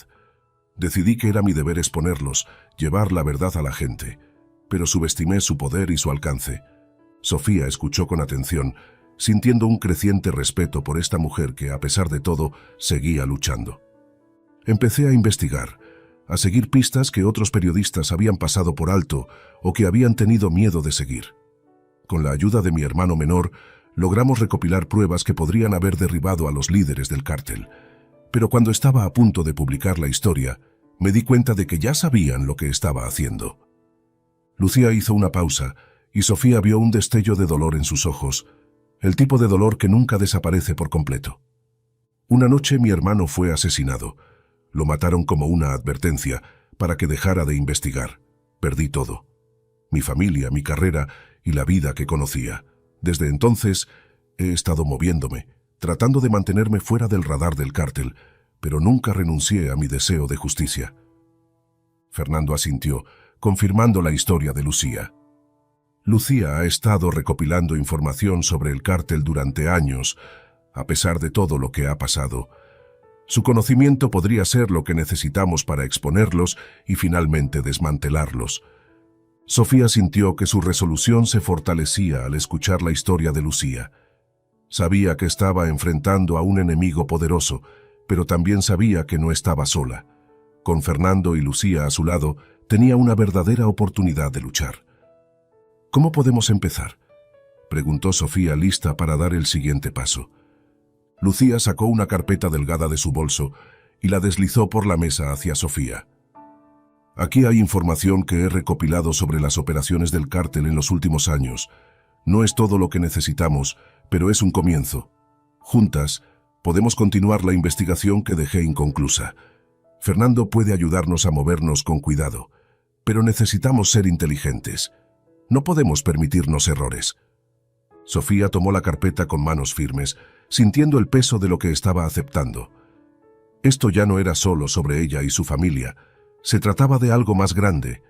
Decidí que era mi deber exponerlos, llevar la verdad a la gente, pero subestimé su poder y su alcance. Sofía escuchó con atención, sintiendo un creciente respeto por esta mujer que, a pesar de todo, seguía luchando. Empecé a investigar, a seguir pistas que otros periodistas habían pasado por alto o que habían tenido miedo de seguir. Con la ayuda de mi hermano menor, logramos recopilar pruebas que podrían haber derribado a los líderes del cártel. Pero cuando estaba a punto de publicar la historia, me di cuenta de que ya sabían lo que estaba haciendo. Lucía hizo una pausa y Sofía vio un destello de dolor en sus ojos, el tipo de dolor que nunca desaparece por completo. Una noche mi hermano fue asesinado. Lo mataron como una advertencia para que dejara de investigar. Perdí todo. Mi familia, mi carrera y la vida que conocía. Desde entonces he estado moviéndome, tratando de mantenerme fuera del radar del cártel, pero nunca renuncié a mi deseo de justicia. Fernando asintió, confirmando la historia de Lucía. Lucía ha estado recopilando información sobre el cártel durante años, a pesar de todo lo que ha pasado. Su conocimiento podría ser lo que necesitamos para exponerlos y finalmente desmantelarlos. Sofía sintió que su resolución se fortalecía al escuchar la historia de Lucía. Sabía que estaba enfrentando a un enemigo poderoso, pero también sabía que no estaba sola. Con Fernando y Lucía a su lado, tenía una verdadera oportunidad de luchar. ¿Cómo podemos empezar?, preguntó Sofía, lista para dar el siguiente paso. Lucía sacó una carpeta delgada de su bolso y la deslizó por la mesa hacia Sofía. Aquí hay información que he recopilado sobre las operaciones del cártel en los últimos años. No es todo lo que necesitamos, pero es un comienzo. Juntas, podemos continuar la investigación que dejé inconclusa. Fernando puede ayudarnos a movernos con cuidado, pero necesitamos ser inteligentes. No podemos permitirnos errores. Sofía tomó la carpeta con manos firmes, sintiendo el peso de lo que estaba aceptando. Esto ya no era solo sobre ella y su familia. Se trataba de algo más grande,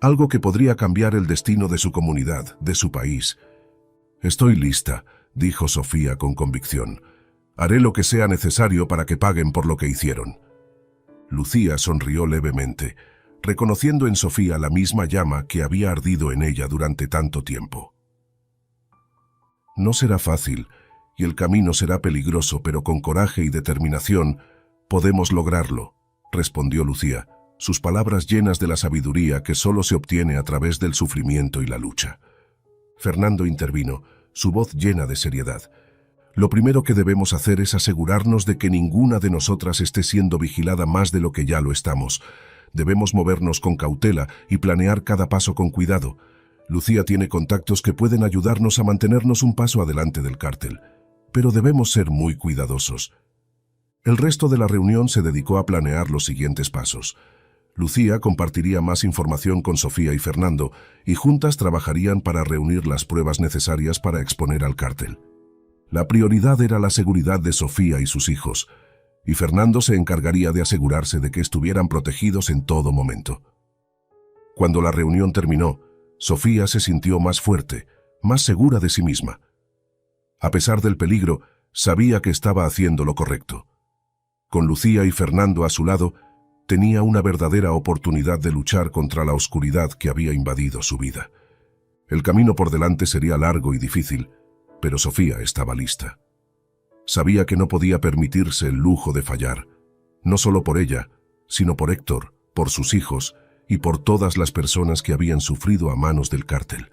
algo que podría cambiar el destino de su comunidad, de su país. «Estoy lista», dijo Sofía con convicción. «Haré lo que sea necesario para que paguen por lo que hicieron». Lucía sonrió levemente, reconociendo en Sofía la misma llama que había ardido en ella durante tanto tiempo. «No será fácil, y el camino será peligroso, pero con coraje y determinación podemos lograrlo», respondió Lucía, sus palabras llenas de la sabiduría que solo se obtiene a través del sufrimiento y la lucha. Fernando intervino, su voz llena de seriedad. «Lo primero que debemos hacer es asegurarnos de que ninguna de nosotras esté siendo vigilada más de lo que ya lo estamos. Debemos movernos con cautela y planear cada paso con cuidado. Lucía tiene contactos que pueden ayudarnos a mantenernos un paso adelante del cártel, pero debemos ser muy cuidadosos». El resto de la reunión se dedicó a planear los siguientes pasos. Lucía compartiría más información con Sofía y Fernando, y juntas trabajarían para reunir las pruebas necesarias para exponer al cártel. La prioridad era la seguridad de Sofía y sus hijos, y Fernando se encargaría de asegurarse de que estuvieran protegidos en todo momento. Cuando la reunión terminó, Sofía se sintió más fuerte, más segura de sí misma. A pesar del peligro, sabía que estaba haciendo lo correcto. Con Lucía y Fernando a su lado, tenía una verdadera oportunidad de luchar contra la oscuridad que había invadido su vida. El camino por delante sería largo y difícil, pero Sofía estaba lista. Sabía que no podía permitirse el lujo de fallar, no solo por ella, sino por Héctor, por sus hijos y por todas las personas que habían sufrido a manos del cártel.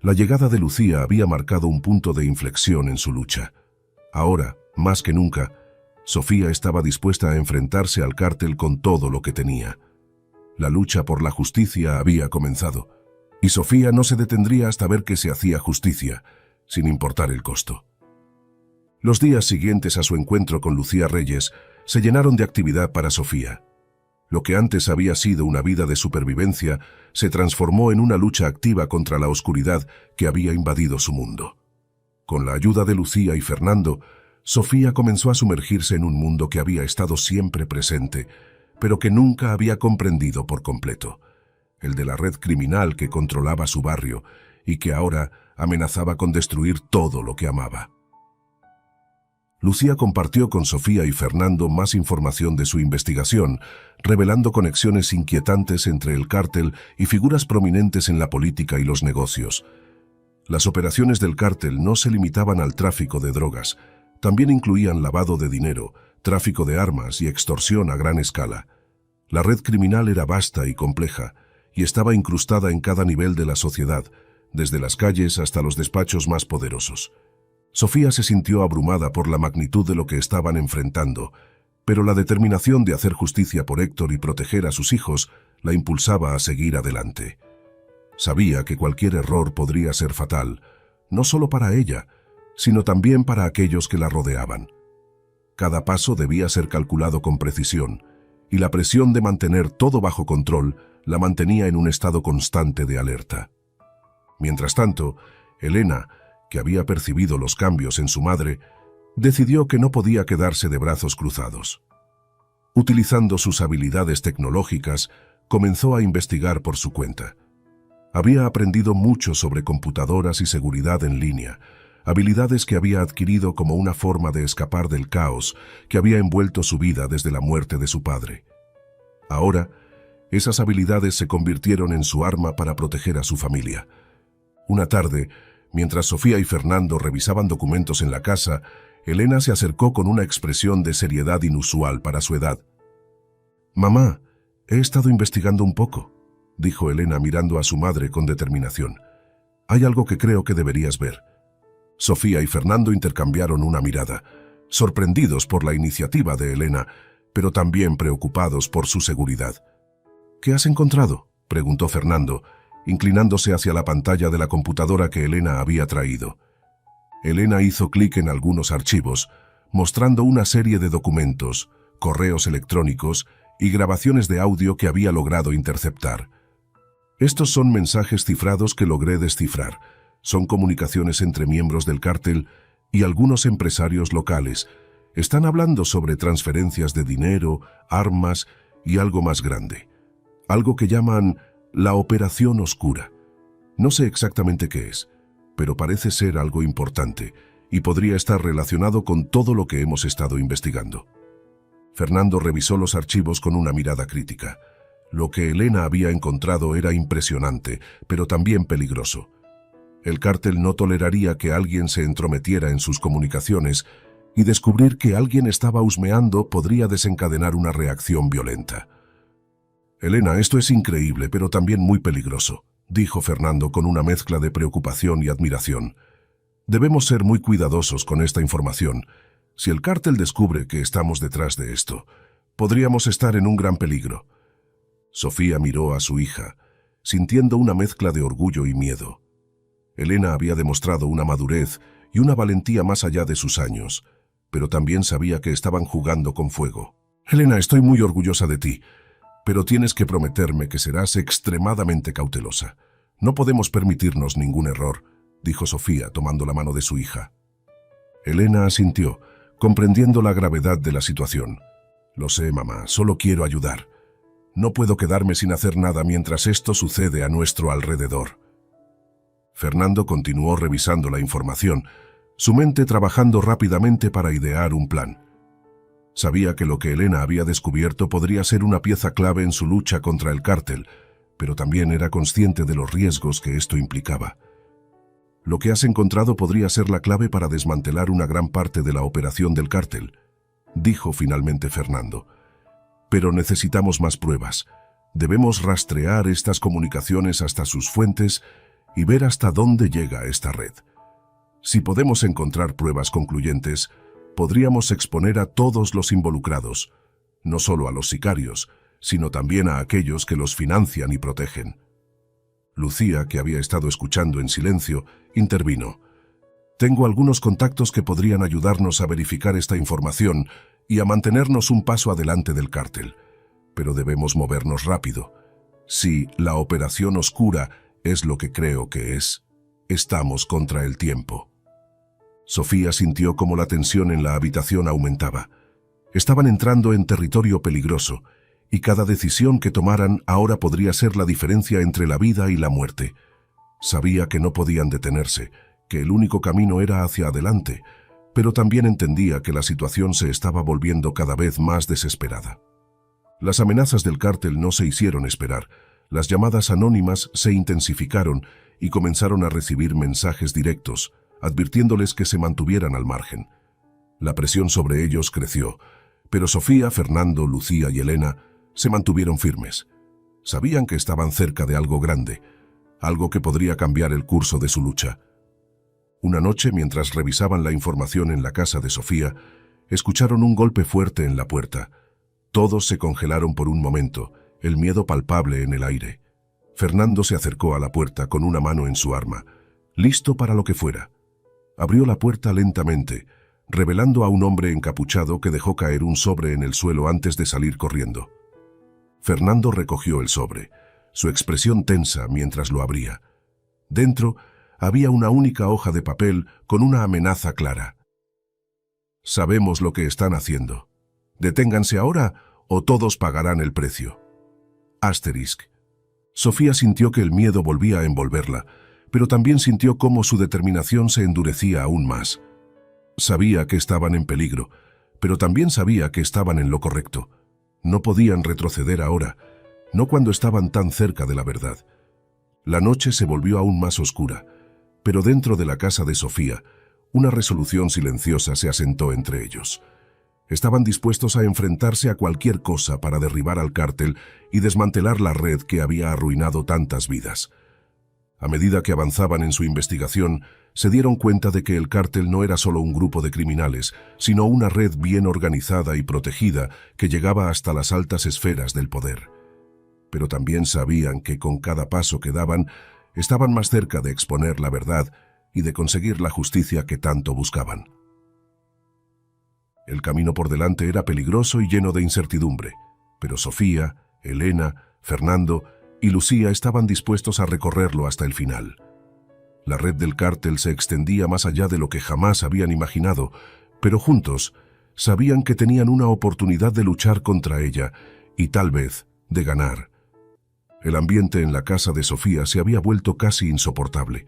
La llegada de Lucía había marcado un punto de inflexión en su lucha. Ahora, más que nunca, Sofía estaba dispuesta a enfrentarse al cártel con todo lo que tenía. La lucha por la justicia había comenzado, y Sofía no se detendría hasta ver que se hacía justicia, sin importar el costo. Los días siguientes a su encuentro con Lucía Reyes se llenaron de actividad para Sofía. Lo que antes había sido una vida de supervivencia se transformó en una lucha activa contra la oscuridad que había invadido su mundo. Con la ayuda de Lucía y Fernando, Sofía comenzó a sumergirse en un mundo que había estado siempre presente, pero que nunca había comprendido por completo, el de la red criminal que controlaba su barrio y que ahora amenazaba con destruir todo lo que amaba. Lucía compartió con Sofía y Fernando más información de su investigación, revelando conexiones inquietantes entre el cártel y figuras prominentes en la política y los negocios. Las operaciones del cártel no se limitaban al tráfico de drogas, también incluían lavado de dinero, tráfico de armas y extorsión a gran escala. La red criminal era vasta y compleja, y estaba incrustada en cada nivel de la sociedad, desde las calles hasta los despachos más poderosos. Sofía se sintió abrumada por la magnitud de lo que estaban enfrentando, pero la determinación de hacer justicia por Héctor y proteger a sus hijos la impulsaba a seguir adelante. Sabía que cualquier error podría ser fatal, no solo para ella, sino también para aquellos que la rodeaban. Cada paso debía ser calculado con precisión, y la presión de mantener todo bajo control la mantenía en un estado constante de alerta. Mientras tanto, Elena, que había percibido los cambios en su madre, decidió que no podía quedarse de brazos cruzados. Utilizando sus habilidades tecnológicas, comenzó a investigar por su cuenta. Había aprendido mucho sobre computadoras y seguridad en línea, habilidades que había adquirido como una forma de escapar del caos que había envuelto su vida desde la muerte de su padre. Ahora, esas habilidades se convirtieron en su arma para proteger a su familia. Una tarde, mientras Sofía y Fernando revisaban documentos en la casa, Elena se acercó con una expresión de seriedad inusual para su edad. «Mamá, he estado investigando un poco», dijo Elena mirando a su madre con determinación. «Hay algo que creo que deberías ver». Sofía y Fernando intercambiaron una mirada, sorprendidos por la iniciativa de Elena, pero también preocupados por su seguridad. «¿Qué has encontrado?», preguntó Fernando, inclinándose hacia la pantalla de la computadora que Elena había traído. Elena hizo clic en algunos archivos, mostrando una serie de documentos, correos electrónicos y grabaciones de audio que había logrado interceptar. «Estos son mensajes cifrados que logré descifrar. Son comunicaciones entre miembros del cártel y algunos empresarios locales. Están hablando sobre transferencias de dinero, armas y algo más grande. Algo que llaman la Operación Oscura. No sé exactamente qué es, pero parece ser algo importante y podría estar relacionado con todo lo que hemos estado investigando». Fernando revisó los archivos con una mirada crítica. Lo que Elena había encontrado era impresionante, pero también peligroso. El cártel no toleraría que alguien se entrometiera en sus comunicaciones, y descubrir que alguien estaba husmeando podría desencadenar una reacción violenta. «Elena, esto es increíble, pero también muy peligroso», dijo Fernando con una mezcla de preocupación y admiración. «Debemos ser muy cuidadosos con esta información. Si el cártel descubre que estamos detrás de esto, podríamos estar en un gran peligro». Sofía miró a su hija, sintiendo una mezcla de orgullo y miedo. Elena había demostrado una madurez y una valentía más allá de sus años, pero también sabía que estaban jugando con fuego. «Elena, estoy muy orgullosa de ti, pero tienes que prometerme que serás extremadamente cautelosa. No podemos permitirnos ningún error», dijo Sofía, tomando la mano de su hija. Elena asintió, comprendiendo la gravedad de la situación. «Lo sé, mamá, solo quiero ayudar. No puedo quedarme sin hacer nada mientras esto sucede a nuestro alrededor». Fernando continuó revisando la información, su mente trabajando rápidamente para idear un plan. Sabía que lo que Elena había descubierto podría ser una pieza clave en su lucha contra el cártel, pero también era consciente de los riesgos que esto implicaba. «Lo que has encontrado podría ser la clave para desmantelar una gran parte de la operación del cártel», dijo finalmente Fernando. «Pero necesitamos más pruebas. Debemos rastrear estas comunicaciones hasta sus fuentes y ver hasta dónde llega esta red. Si podemos encontrar pruebas concluyentes, podríamos exponer a todos los involucrados, no solo a los sicarios, sino también a aquellos que los financian y protegen». Lucía, que había estado escuchando en silencio, intervino. «Tengo algunos contactos que podrían ayudarnos a verificar esta información y a mantenernos un paso adelante del cártel. Pero debemos movernos rápido. Si la Operación Oscura es lo que creo que es, estamos contra el tiempo». Sofía sintió como la tensión en la habitación aumentaba. Estaban entrando en territorio peligroso, y cada decisión que tomaran ahora podría ser la diferencia entre la vida y la muerte. Sabía que no podían detenerse, que el único camino era hacia adelante, pero también entendía que la situación se estaba volviendo cada vez más desesperada. Las amenazas del cártel no se hicieron esperar, las llamadas anónimas se intensificaron y comenzaron a recibir mensajes directos, advirtiéndoles que se mantuvieran al margen. La presión sobre ellos creció, pero Sofía, Fernando, Lucía y Elena se mantuvieron firmes. Sabían que estaban cerca de algo grande, algo que podría cambiar el curso de su lucha. Una noche, mientras revisaban la información en la casa de Sofía, escucharon un golpe fuerte en la puerta. Todos se congelaron por un momento, el miedo palpable en el aire. Fernando se acercó a la puerta con una mano en su arma, listo para lo que fuera. Abrió la puerta lentamente, revelando a un hombre encapuchado que dejó caer un sobre en el suelo antes de salir corriendo. Fernando recogió el sobre, su expresión tensa mientras lo abría. Dentro había una única hoja de papel con una amenaza clara. «Sabemos lo que están haciendo. Deténganse ahora o todos pagarán el precio». Asterisk. Sofía sintió que el miedo volvía a envolverla, pero también sintió cómo su determinación se endurecía aún más. Sabía que estaban en peligro, pero también sabía que estaban en lo correcto. No podían retroceder ahora, no cuando estaban tan cerca de la verdad. La noche se volvió aún más oscura, pero dentro de la casa de Sofía, una resolución silenciosa se asentó entre ellos. Estaban dispuestos a enfrentarse a cualquier cosa para derribar al cártel y desmantelar la red que había arruinado tantas vidas. A medida que avanzaban en su investigación, se dieron cuenta de que el cártel no era solo un grupo de criminales, sino una red bien organizada y protegida que llegaba hasta las altas esferas del poder. Pero también sabían que con cada paso que daban, estaban más cerca de exponer la verdad y de conseguir la justicia que tanto buscaban. El camino por delante era peligroso y lleno de incertidumbre, pero Sofía, Elena, Fernando y Lucía estaban dispuestos a recorrerlo hasta el final. La red del cártel se extendía más allá de lo que jamás habían imaginado, pero juntos sabían que tenían una oportunidad de luchar contra ella y tal vez de ganar. El ambiente en la casa de Sofía se había vuelto casi insoportable.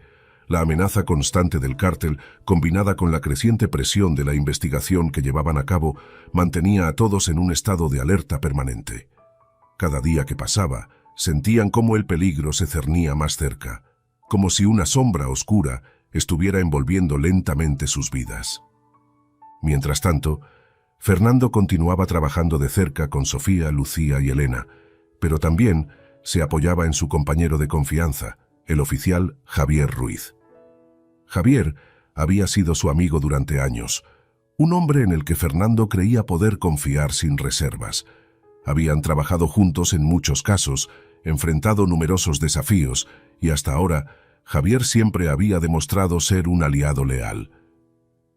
La amenaza constante del cártel, combinada con la creciente presión de la investigación que llevaban a cabo, mantenía a todos en un estado de alerta permanente. Cada día que pasaba, sentían cómo el peligro se cernía más cerca, como si una sombra oscura estuviera envolviendo lentamente sus vidas. Mientras tanto, Fernando continuaba trabajando de cerca con Sofía, Lucía y Elena, pero también se apoyaba en su compañero de confianza, el oficial Javier Ruiz. Javier había sido su amigo durante años, un hombre en el que Fernando creía poder confiar sin reservas. Habían trabajado juntos en muchos casos, enfrentado numerosos desafíos, y hasta ahora Javier siempre había demostrado ser un aliado leal.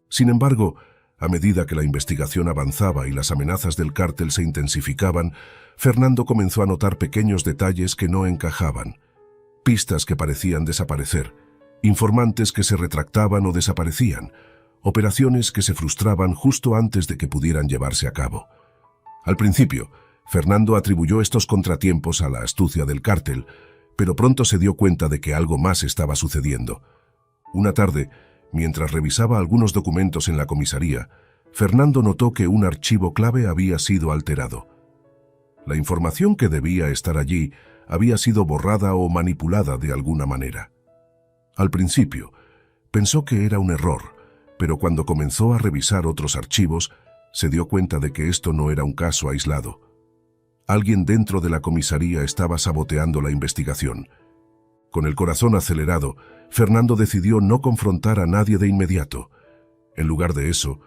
Sin embargo, a medida que la investigación avanzaba y las amenazas del cártel se intensificaban, Fernando comenzó a notar pequeños detalles que no encajaban. Pistas que parecían desaparecer, informantes que se retractaban o desaparecían, operaciones que se frustraban justo antes de que pudieran llevarse a cabo. Al principio, Fernando atribuyó estos contratiempos a la astucia del cártel, pero pronto se dio cuenta de que algo más estaba sucediendo. Una tarde, mientras revisaba algunos documentos en la comisaría, Fernando notó que un archivo clave había sido alterado. La información que debía estar allí había sido borrada o manipulada de alguna manera. Al principio, pensó que era un error, pero cuando comenzó a revisar otros archivos, se dio cuenta de que esto no era un caso aislado. Alguien dentro de la comisaría estaba saboteando la investigación. Con el corazón acelerado, Fernando decidió no confrontar a nadie de inmediato. En lugar de eso,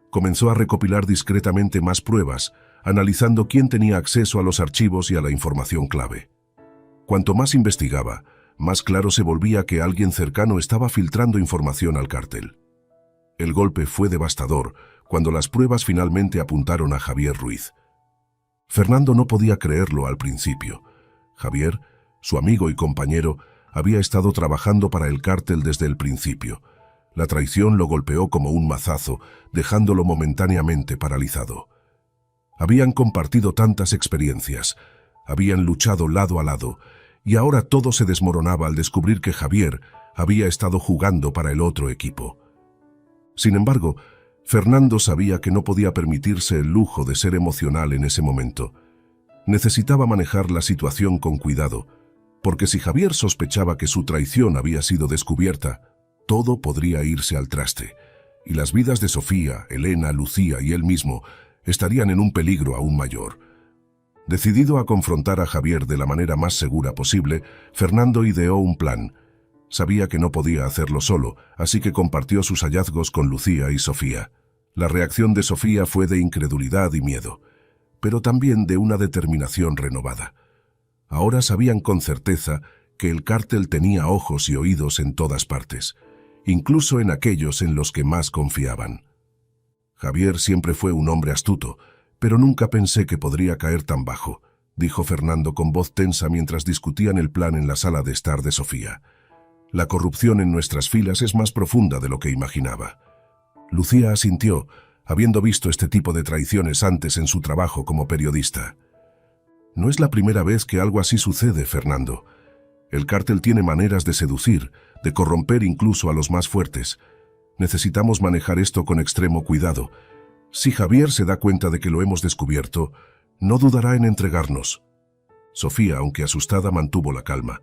comenzó a recopilar discretamente más pruebas, analizando quién tenía acceso a los archivos y a la información clave. Cuanto más investigaba, más claro se volvía que alguien cercano estaba filtrando información al cártel. El golpe fue devastador cuando las pruebas finalmente apuntaron a Javier Ruiz. Fernando no podía creerlo al principio. Javier, su amigo y compañero, había estado trabajando para el cártel desde el principio. La traición lo golpeó como un mazazo, dejándolo momentáneamente paralizado. Habían compartido tantas experiencias, habían luchado lado a lado, y ahora todo se desmoronaba al descubrir que Javier había estado jugando para el otro equipo. Sin embargo, Fernando sabía que no podía permitirse el lujo de ser emocional en ese momento. Necesitaba manejar la situación con cuidado, porque si Javier sospechaba que su traición había sido descubierta, todo podría irse al traste, y las vidas de Sofía, Elena, Lucía y él mismo estarían en un peligro aún mayor. Decidido a confrontar a Javier de la manera más segura posible, Fernando ideó un plan. Sabía que no podía hacerlo solo, así que compartió sus hallazgos con Lucía y Sofía. La reacción de Sofía fue de incredulidad y miedo, pero también de una determinación renovada. Ahora sabían con certeza que el cártel tenía ojos y oídos en todas partes, incluso en aquellos en los que más confiaban. Javier siempre fue un hombre astuto, pero nunca pensé que podría caer tan bajo, dijo Fernando con voz tensa mientras discutían el plan en la sala de estar de Sofía. La corrupción en nuestras filas es más profunda de lo que imaginaba. Lucía asintió, habiendo visto este tipo de traiciones antes en su trabajo como periodista. No es la primera vez que algo así sucede, Fernando. El cártel tiene maneras de seducir, de corromper incluso a los más fuertes. Necesitamos manejar esto con extremo cuidado. Si Javier se da cuenta de que lo hemos descubierto, no dudará en entregarnos. Sofía, aunque asustada, mantuvo la calma.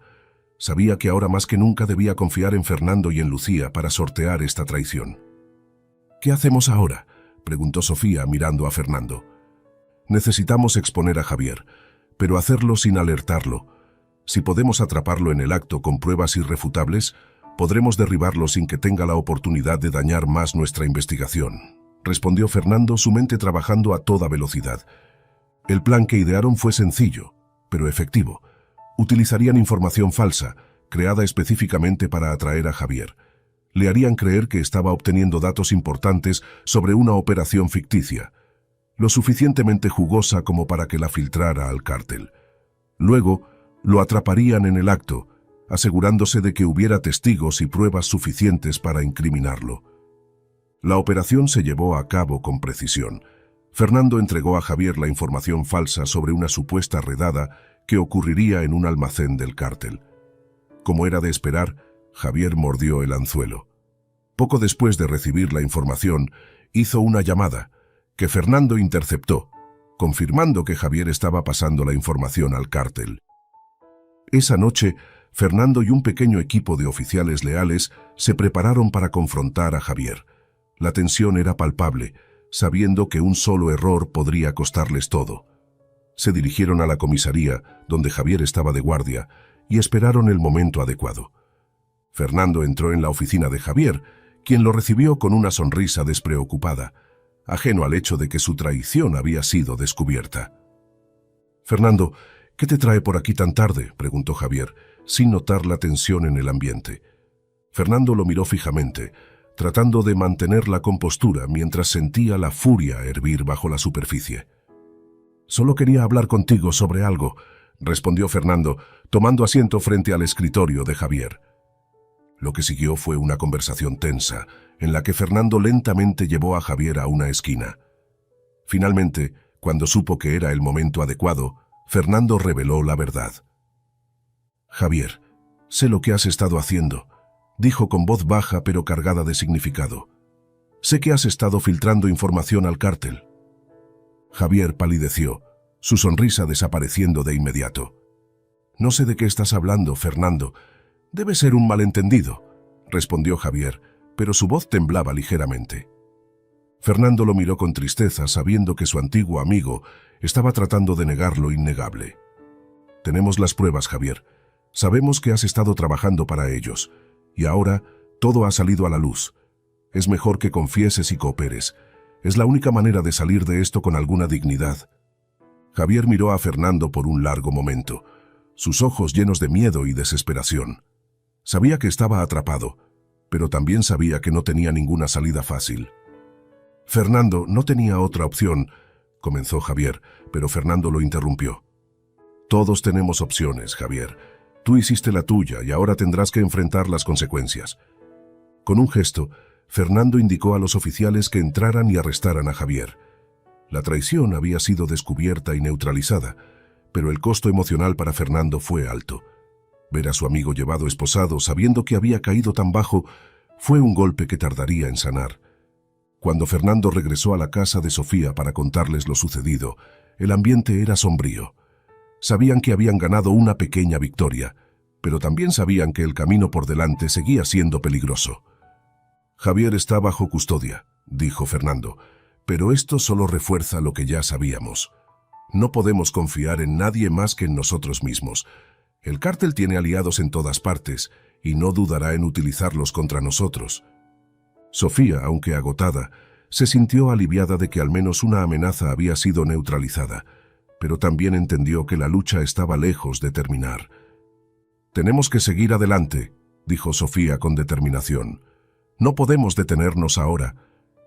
Sabía que ahora más que nunca debía confiar en Fernando y en Lucía para sortear esta traición. ¿Qué hacemos ahora?, preguntó Sofía mirando a Fernando. Necesitamos exponer a Javier, pero hacerlo sin alertarlo. Si podemos atraparlo en el acto con pruebas irrefutables, podremos derribarlo sin que tenga la oportunidad de dañar más nuestra investigación, respondió Fernando, su mente trabajando a toda velocidad. El plan que idearon fue sencillo, pero efectivo. Utilizarían información falsa, creada específicamente para atraer a Javier. Le harían creer que estaba obteniendo datos importantes sobre una operación ficticia, lo suficientemente jugosa como para que la filtrara al cártel. Luego, lo atraparían en el acto, asegurándose de que hubiera testigos y pruebas suficientes para incriminarlo. La operación se llevó a cabo con precisión. Fernando entregó a Javier la información falsa sobre una supuesta redada que ocurriría en un almacén del cártel. Como era de esperar, Javier mordió el anzuelo. Poco después de recibir la información, hizo una llamada, que Fernando interceptó, confirmando que Javier estaba pasando la información al cártel. Esa noche, Fernando y un pequeño equipo de oficiales leales se prepararon para confrontar a Javier. La tensión era palpable, sabiendo que un solo error podría costarles todo. Se dirigieron a la comisaría, donde Javier estaba de guardia, y esperaron el momento adecuado. Fernando entró en la oficina de Javier, quien lo recibió con una sonrisa despreocupada, ajeno al hecho de que su traición había sido descubierta. «Fernando, ¿qué te trae por aquí tan tarde?», preguntó Javier, sin notar la tensión en el ambiente. Fernando lo miró fijamente, tratando de mantener la compostura mientras sentía la furia hervir bajo la superficie. «Solo quería hablar contigo sobre algo», respondió Fernando, tomando asiento frente al escritorio de Javier. Lo que siguió fue una conversación tensa, en la que Fernando lentamente llevó a Javier a una esquina. Finalmente, cuando supo que era el momento adecuado, Fernando reveló la verdad. «Javier, sé lo que has estado haciendo», dijo con voz baja pero cargada de significado. «Sé que has estado filtrando información al cártel». Javier palideció, su sonrisa desapareciendo de inmediato. «No sé de qué estás hablando, Fernando. Debe ser un malentendido», respondió Javier, pero su voz temblaba ligeramente. Fernando lo miró con tristeza, sabiendo que su antiguo amigo estaba tratando de negar lo innegable. «Tenemos las pruebas, Javier. Sabemos que has estado trabajando para ellos, y ahora todo ha salido a la luz. Es mejor que confieses y cooperes. Es la única manera de salir de esto con alguna dignidad». Javier miró a Fernando por un largo momento, sus ojos llenos de miedo y desesperación. Sabía que estaba atrapado, pero también sabía que no tenía ninguna salida fácil. «Fernando, no tenía otra opción», comenzó Javier, pero Fernando lo interrumpió. «Todos tenemos opciones, Javier. Tú hiciste la tuya y ahora tendrás que enfrentar las consecuencias». Con un gesto, Fernando indicó a los oficiales que entraran y arrestaran a Javier. La traición había sido descubierta y neutralizada, pero el costo emocional para Fernando fue alto. Ver a su amigo llevado esposado, sabiendo que había caído tan bajo, fue un golpe que tardaría en sanar. Cuando Fernando regresó a la casa de Sofía para contarles lo sucedido, el ambiente era sombrío. Sabían que habían ganado una pequeña victoria, pero también sabían que el camino por delante seguía siendo peligroso. Javier está bajo custodia, dijo Fernando, pero esto solo refuerza lo que ya sabíamos. No podemos confiar en nadie más que en nosotros mismos. El cártel tiene aliados en todas partes y no dudará en utilizarlos contra nosotros. Sofía, aunque agotada, se sintió aliviada de que al menos una amenaza había sido neutralizada, pero también entendió que la lucha estaba lejos de terminar. «Tenemos que seguir adelante», dijo Sofía con determinación. «No podemos detenernos ahora.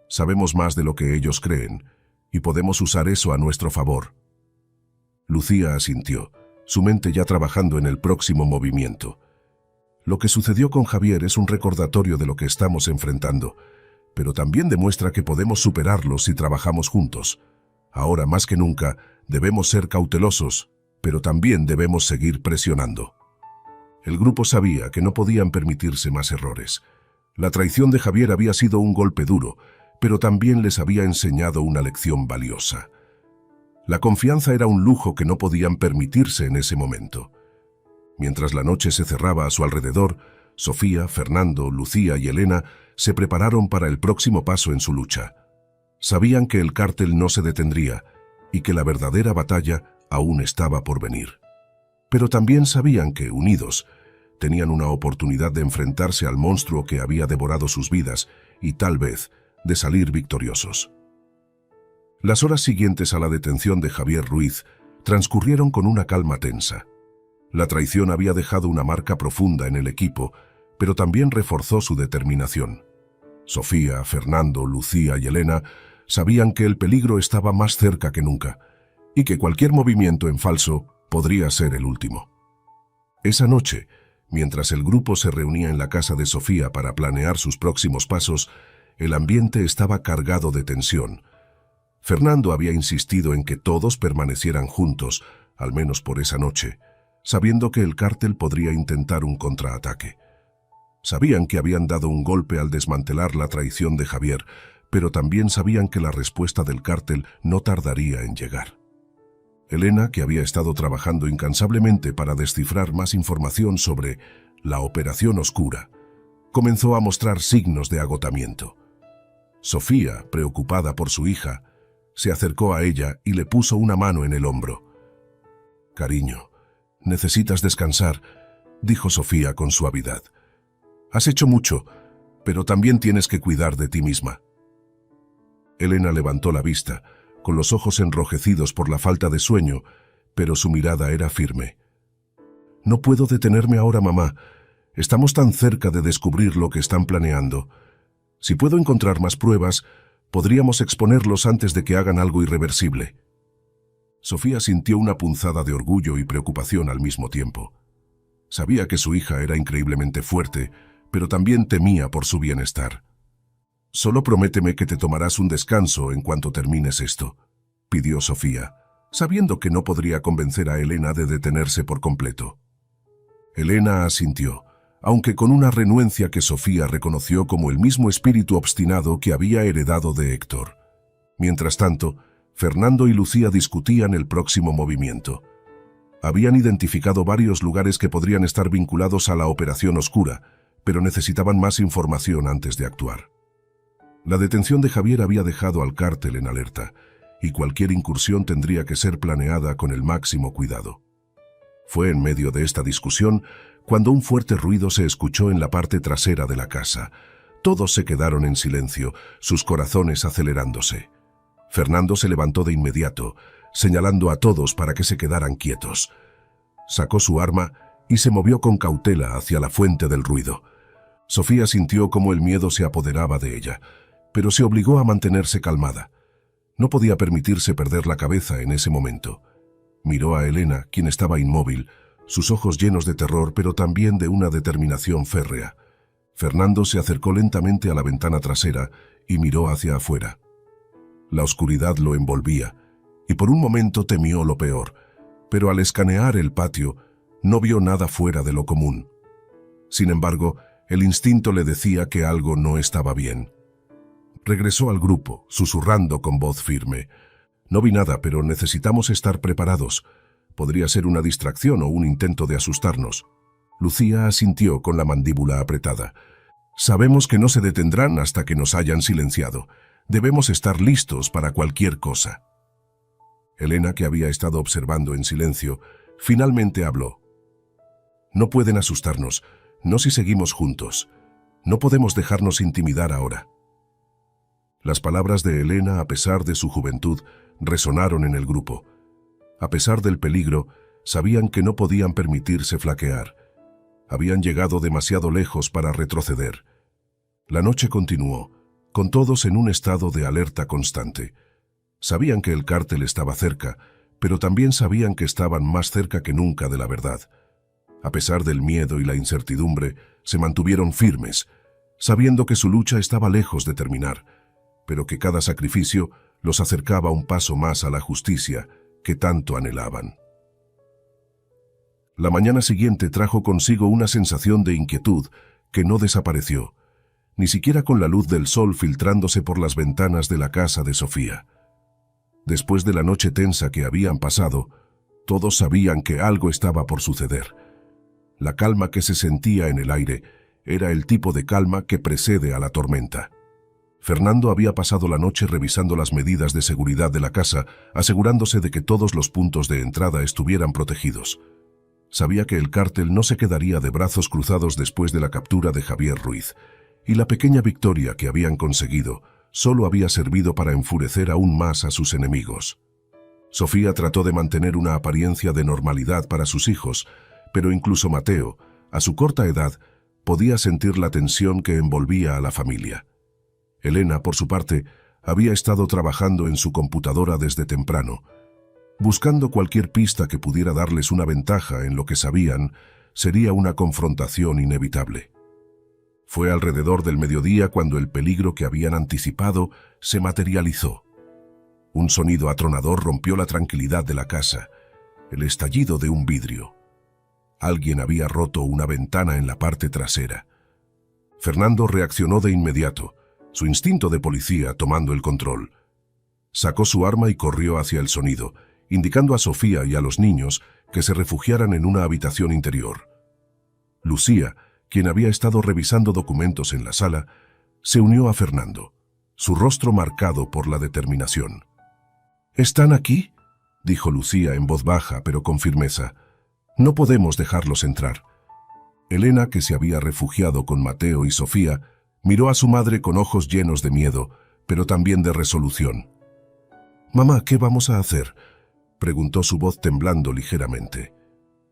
Sabemos más de lo que ellos creen, y podemos usar eso a nuestro favor». Lucía asintió, su mente ya trabajando en el próximo movimiento. Lo que sucedió con Javier es un recordatorio de lo que estamos enfrentando, pero también demuestra que podemos superarlo si trabajamos juntos. Ahora más que nunca, debemos ser cautelosos, pero también debemos seguir presionando. El grupo sabía que no podían permitirse más errores. La traición de Javier había sido un golpe duro, pero también les había enseñado una lección valiosa. La confianza era un lujo que no podían permitirse en ese momento. Mientras la noche se cerraba a su alrededor, Sofía, Fernando, Lucía y Elena se prepararon para el próximo paso en su lucha. Sabían que el cártel no se detendría y que la verdadera batalla aún estaba por venir. Pero también sabían que, unidos, tenían una oportunidad de enfrentarse al monstruo que había devorado sus vidas y, tal vez, de salir victoriosos. Las horas siguientes a la detención de Javier Ruiz transcurrieron con una calma tensa. La traición había dejado una marca profunda en el equipo, pero también reforzó su determinación. Sofía, Fernando, Lucía y Elena sabían que el peligro estaba más cerca que nunca y que cualquier movimiento en falso podría ser el último. Esa noche, mientras el grupo se reunía en la casa de Sofía para planear sus próximos pasos, el ambiente estaba cargado de tensión. Fernando había insistido en que todos permanecieran juntos, al menos por esa noche, sabiendo que el cártel podría intentar un contraataque. Sabían que habían dado un golpe al desmantelar la traición de Javier, pero también sabían que la respuesta del cártel no tardaría en llegar. Elena, que había estado trabajando incansablemente para descifrar más información sobre la Operación Oscura, comenzó a mostrar signos de agotamiento. Sofía, preocupada por su hija, se acercó a ella y le puso una mano en el hombro. «Cariño, necesitas descansar», dijo Sofía con suavidad. «Has hecho mucho, pero también tienes que cuidar de ti misma». Elena levantó la vista, con los ojos enrojecidos por la falta de sueño, pero su mirada era firme. «No puedo detenerme ahora, mamá. Estamos tan cerca de descubrir lo que están planeando. Si puedo encontrar más pruebas, podríamos exponerlos antes de que hagan algo irreversible». Sofía sintió una punzada de orgullo y preocupación al mismo tiempo. Sabía que su hija era increíblemente fuerte, pero también temía por su bienestar. «Solo prométeme que te tomarás un descanso en cuanto termines esto», pidió Sofía, sabiendo que no podría convencer a Elena de detenerse por completo. Elena asintió, aunque con una renuencia que Sofía reconoció como el mismo espíritu obstinado que había heredado de Héctor. Mientras tanto, Fernando y Lucía discutían el próximo movimiento. Habían identificado varios lugares que podrían estar vinculados a la Operación Oscura, pero necesitaban más información antes de actuar. La detención de Javier había dejado al cártel en alerta, y cualquier incursión tendría que ser planeada con el máximo cuidado. Fue en medio de esta discusión cuando un fuerte ruido se escuchó en la parte trasera de la casa. Todos se quedaron en silencio, sus corazones acelerándose. Fernando se levantó de inmediato, señalando a todos para que se quedaran quietos. Sacó su arma y se movió con cautela hacia la fuente del ruido. Sofía sintió cómo el miedo se apoderaba de ella, pero se obligó a mantenerse calmada. No podía permitirse perder la cabeza en ese momento. Miró a Elena, quien estaba inmóvil, sus ojos llenos de terror, pero también de una determinación férrea. Fernando se acercó lentamente a la ventana trasera y miró hacia afuera. La oscuridad lo envolvía, y por un momento temió lo peor, pero al escanear el patio, no vio nada fuera de lo común. Sin embargo, el instinto le decía que algo no estaba bien. Regresó al grupo, susurrando con voz firme. «No vi nada, pero necesitamos estar preparados. Podría ser una distracción o un intento de asustarnos». Lucía asintió con la mandíbula apretada. Sabemos que no se detendrán hasta que nos hayan silenciado. Debemos estar listos para cualquier cosa. Elena, que había estado observando en silencio, finalmente habló. No pueden asustarnos, no si seguimos juntos. No podemos dejarnos intimidar ahora. Las palabras de Elena, a pesar de su juventud, resonaron en el grupo. A pesar del peligro, sabían que no podían permitirse flaquear. Habían llegado demasiado lejos para retroceder. La noche continuó, con todos en un estado de alerta constante. Sabían que el cártel estaba cerca, pero también sabían que estaban más cerca que nunca de la verdad. A pesar del miedo y la incertidumbre, se mantuvieron firmes, sabiendo que su lucha estaba lejos de terminar, pero que cada sacrificio los acercaba un paso más a la justicia que tanto anhelaban. La mañana siguiente trajo consigo una sensación de inquietud que no desapareció, ni siquiera con la luz del sol filtrándose por las ventanas de la casa de Sofía. Después de la noche tensa que habían pasado, todos sabían que algo estaba por suceder. La calma que se sentía en el aire era el tipo de calma que precede a la tormenta. Fernando había pasado la noche revisando las medidas de seguridad de la casa, asegurándose de que todos los puntos de entrada estuvieran protegidos. Sabía que el cártel no se quedaría de brazos cruzados después de la captura de Javier Ruiz, y la pequeña victoria que habían conseguido solo había servido para enfurecer aún más a sus enemigos. Sofía trató de mantener una apariencia de normalidad para sus hijos, pero incluso Mateo, a su corta edad, podía sentir la tensión que envolvía a la familia. Elena, por su parte, había estado trabajando en su computadora desde temprano, buscando cualquier pista que pudiera darles una ventaja en lo que sabían sería una confrontación inevitable. Fue alrededor del mediodía cuando el peligro que habían anticipado se materializó. Un sonido atronador rompió la tranquilidad de la casa, el estallido de un vidrio. Alguien había roto una ventana en la parte trasera. Fernando reaccionó de inmediato, su instinto de policía tomando el control. Sacó su arma y corrió hacia el sonido, indicando a Sofía y a los niños que se refugiaran en una habitación interior. Lucía, quien había estado revisando documentos en la sala, se unió a Fernando, su rostro marcado por la determinación. «¿Están aquí?», dijo Lucía en voz baja pero con firmeza. «No podemos dejarlos entrar». Elena, que se había refugiado con Mateo y Sofía, miró a su madre con ojos llenos de miedo, pero también de resolución. «Mamá, ¿qué vamos a hacer?», preguntó su voz temblando ligeramente.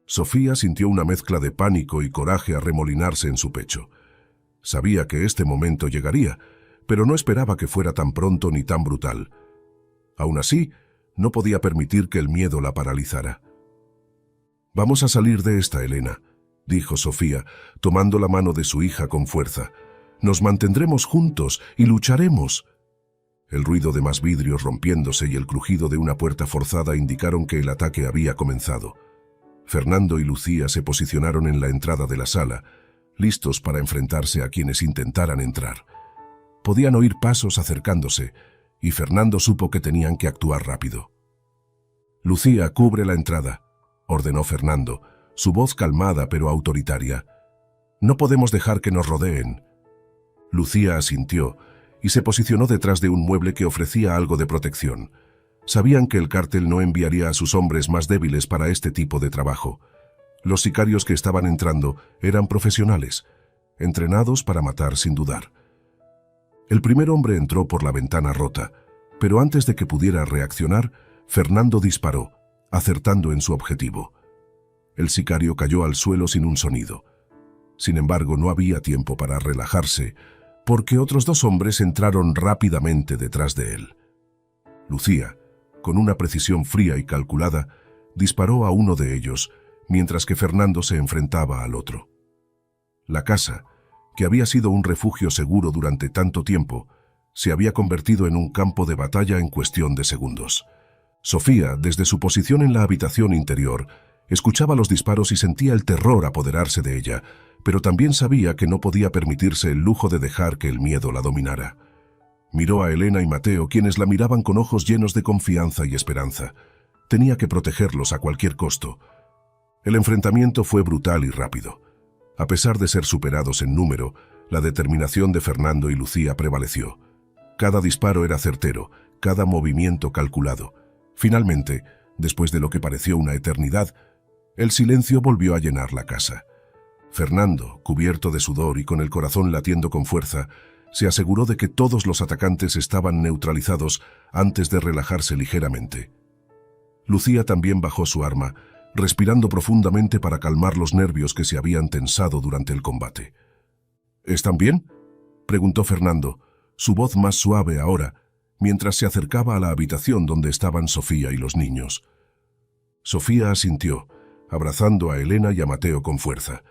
Sofía sintió una mezcla de pánico y coraje arremolinarse en su pecho. Sabía que este momento llegaría, pero no esperaba que fuera tan pronto ni tan brutal. Aún así, no podía permitir que el miedo la paralizara. «Vamos a salir de esta, Elena», dijo Sofía, tomando la mano de su hija con fuerza. «Nos mantendremos juntos y lucharemos». El ruido de más vidrios rompiéndose y el crujido de una puerta forzada indicaron que el ataque había comenzado. Fernando y Lucía se posicionaron en la entrada de la sala, listos para enfrentarse a quienes intentaran entrar. Podían oír pasos acercándose, y Fernando supo que tenían que actuar rápido. «Lucía, cubre la entrada», ordenó Fernando, su voz calmada pero autoritaria. «No podemos dejar que nos rodeen». Lucía asintió y se posicionó detrás de un mueble que ofrecía algo de protección. Sabían que el cártel no enviaría a sus hombres más débiles para este tipo de trabajo. Los sicarios que estaban entrando eran profesionales, entrenados para matar sin dudar. El primer hombre entró por la ventana rota, pero antes de que pudiera reaccionar, Fernando disparó, acertando en su objetivo. El sicario cayó al suelo sin un sonido. Sin embargo, no había tiempo para relajarse, porque otros dos hombres entraron rápidamente detrás de él. Lucía, con una precisión fría y calculada, disparó a uno de ellos, mientras que Fernando se enfrentaba al otro. La casa, que había sido un refugio seguro durante tanto tiempo, se había convertido en un campo de batalla en cuestión de segundos. Sofía, desde su posición en la habitación interior, escuchaba los disparos y sentía el terror apoderarse de ella, pero también sabía que no podía permitirse el lujo de dejar que el miedo la dominara. Miró a Elena y Mateo, quienes la miraban con ojos llenos de confianza y esperanza. Tenía que protegerlos a cualquier costo. El enfrentamiento fue brutal y rápido. A pesar de ser superados en número, la determinación de Fernando y Lucía prevaleció. Cada disparo era certero, cada movimiento calculado. Finalmente, después de lo que pareció una eternidad, el silencio volvió a llenar la casa. Fernando, cubierto de sudor y con el corazón latiendo con fuerza, se aseguró de que todos los atacantes estaban neutralizados antes de relajarse ligeramente. Lucía también bajó su arma, respirando profundamente para calmar los nervios que se habían tensado durante el combate. ¿Están bien?, preguntó Fernando, su voz más suave ahora, mientras se acercaba a la habitación donde estaban Sofía y los niños. Sofía asintió, abrazando a Elena y a Mateo con fuerza.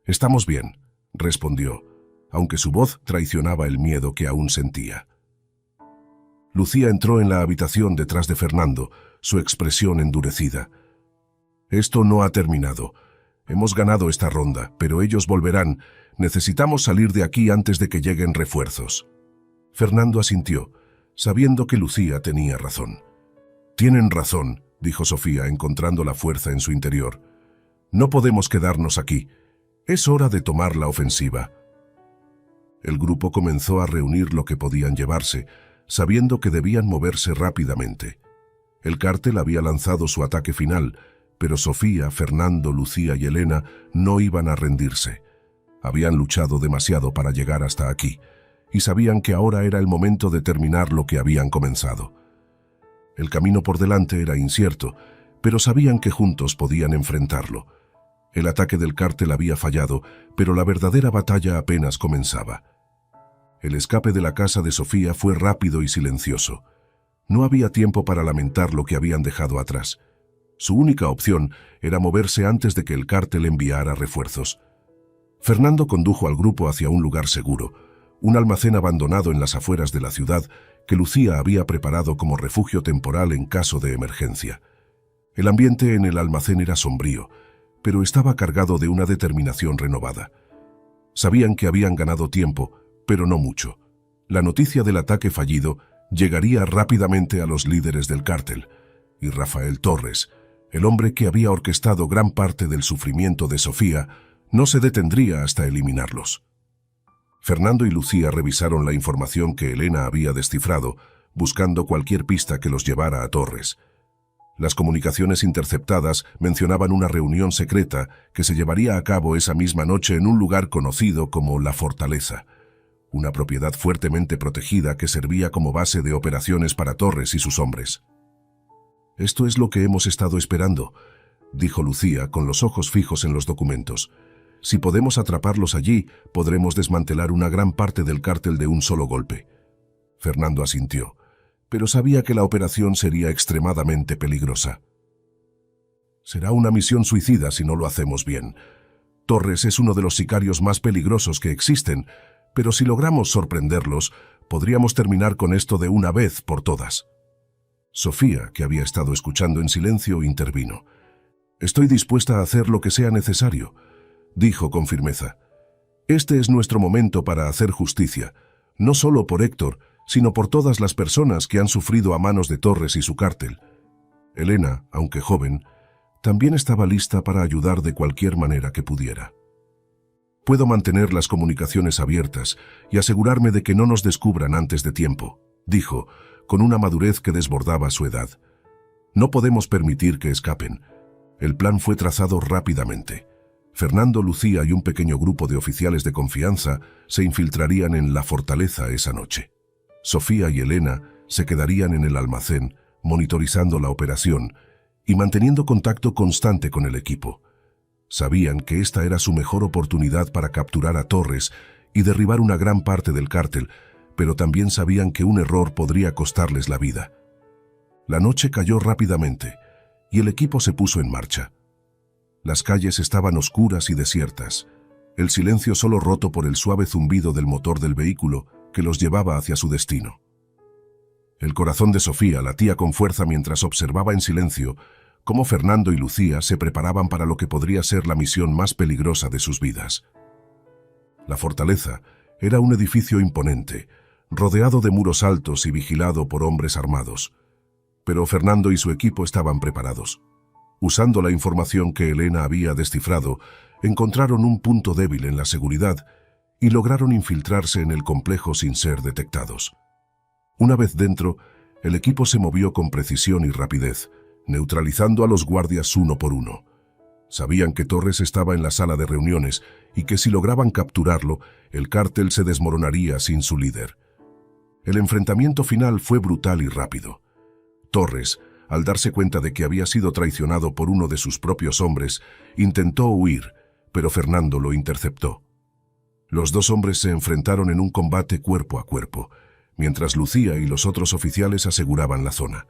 «Estamos bien», respondió, aunque su voz traicionaba el miedo que aún sentía. Lucía entró en la habitación detrás de Fernando, su expresión endurecida. «Esto no ha terminado. Hemos ganado esta ronda, pero ellos volverán. Necesitamos salir de aquí antes de que lleguen refuerzos». Fernando asintió, sabiendo que Lucía tenía razón. «Tienen razón», dijo Sofía, encontrando la fuerza en su interior. «No podemos quedarnos aquí. Es hora de tomar la ofensiva». El grupo comenzó a reunir lo que podían llevarse, sabiendo que debían moverse rápidamente. El cártel había lanzado su ataque final, pero Sofía, Fernando, Lucía y Elena no iban a rendirse. Habían luchado demasiado para llegar hasta aquí, y sabían que ahora era el momento de terminar lo que habían comenzado. El camino por delante era incierto, pero sabían que juntos podían enfrentarlo. El ataque del cártel había fallado, pero la verdadera batalla apenas comenzaba. El escape de la casa de Sofía fue rápido y silencioso. No había tiempo para lamentar lo que habían dejado atrás. Su única opción era moverse antes de que el cártel enviara refuerzos. Fernando condujo al grupo hacia un lugar seguro, un almacén abandonado en las afueras de la ciudad que Lucía había preparado como refugio temporal en caso de emergencia. El ambiente en el almacén era sombrío, pero estaba cargado de una determinación renovada. Sabían que habían ganado tiempo, pero no mucho. La noticia del ataque fallido llegaría rápidamente a los líderes del cártel, y Rafael Torres, el hombre que había orquestado gran parte del sufrimiento de Sofía, no se detendría hasta eliminarlos. Fernando y Lucía revisaron la información que Elena había descifrado, buscando cualquier pista que los llevara a Torres. Las comunicaciones interceptadas mencionaban una reunión secreta que se llevaría a cabo esa misma noche en un lugar conocido como La Fortaleza, una propiedad fuertemente protegida que servía como base de operaciones para Torres y sus hombres. «Esto es lo que hemos estado esperando», dijo Lucía con los ojos fijos en los documentos. «Si podemos atraparlos allí, podremos desmantelar una gran parte del cártel de un solo golpe». Fernando asintió, pero sabía que la operación sería extremadamente peligrosa. «Será una misión suicida si no lo hacemos bien. Torres es uno de los sicarios más peligrosos que existen, pero si logramos sorprenderlos, podríamos terminar con esto de una vez por todas». Sofía, que había estado escuchando en silencio, intervino. «Estoy dispuesta a hacer lo que sea necesario», dijo con firmeza. «Este es nuestro momento para hacer justicia, no solo por Héctor, sino por todas las personas que han sufrido a manos de Torres y su cártel». Elena, aunque joven, también estaba lista para ayudar de cualquier manera que pudiera. «Puedo mantener las comunicaciones abiertas y asegurarme de que no nos descubran antes de tiempo», dijo, con una madurez que desbordaba su edad. «No podemos permitir que escapen». El plan fue trazado rápidamente. Fernando, Lucía y un pequeño grupo de oficiales de confianza se infiltrarían en La Fortaleza esa noche. Sofía y Elena se quedarían en el almacén, monitorizando la operación y manteniendo contacto constante con el equipo. Sabían que esta era su mejor oportunidad para capturar a Torres y derribar una gran parte del cártel, pero también sabían que un error podría costarles la vida. La noche cayó rápidamente y el equipo se puso en marcha. Las calles estaban oscuras y desiertas, el silencio solo roto por el suave zumbido del motor del vehículo que los llevaba hacia su destino. El corazón de Sofía latía con fuerza mientras observaba en silencio cómo Fernando y Lucía se preparaban para lo que podría ser la misión más peligrosa de sus vidas. La fortaleza era un edificio imponente, rodeado de muros altos y vigilado por hombres armados. Pero Fernando y su equipo estaban preparados. Usando la información que Elena había descifrado, encontraron un punto débil en la seguridad y lograron infiltrarse en el complejo sin ser detectados. Una vez dentro, el equipo se movió con precisión y rapidez, neutralizando a los guardias uno por uno. Sabían que Torres estaba en la sala de reuniones y que si lograban capturarlo, el cártel se desmoronaría sin su líder. El enfrentamiento final fue brutal y rápido. Torres, al darse cuenta de que había sido traicionado por uno de sus propios hombres, intentó huir, pero Fernando lo interceptó. Los dos hombres se enfrentaron en un combate cuerpo a cuerpo, mientras Lucía y los otros oficiales aseguraban la zona.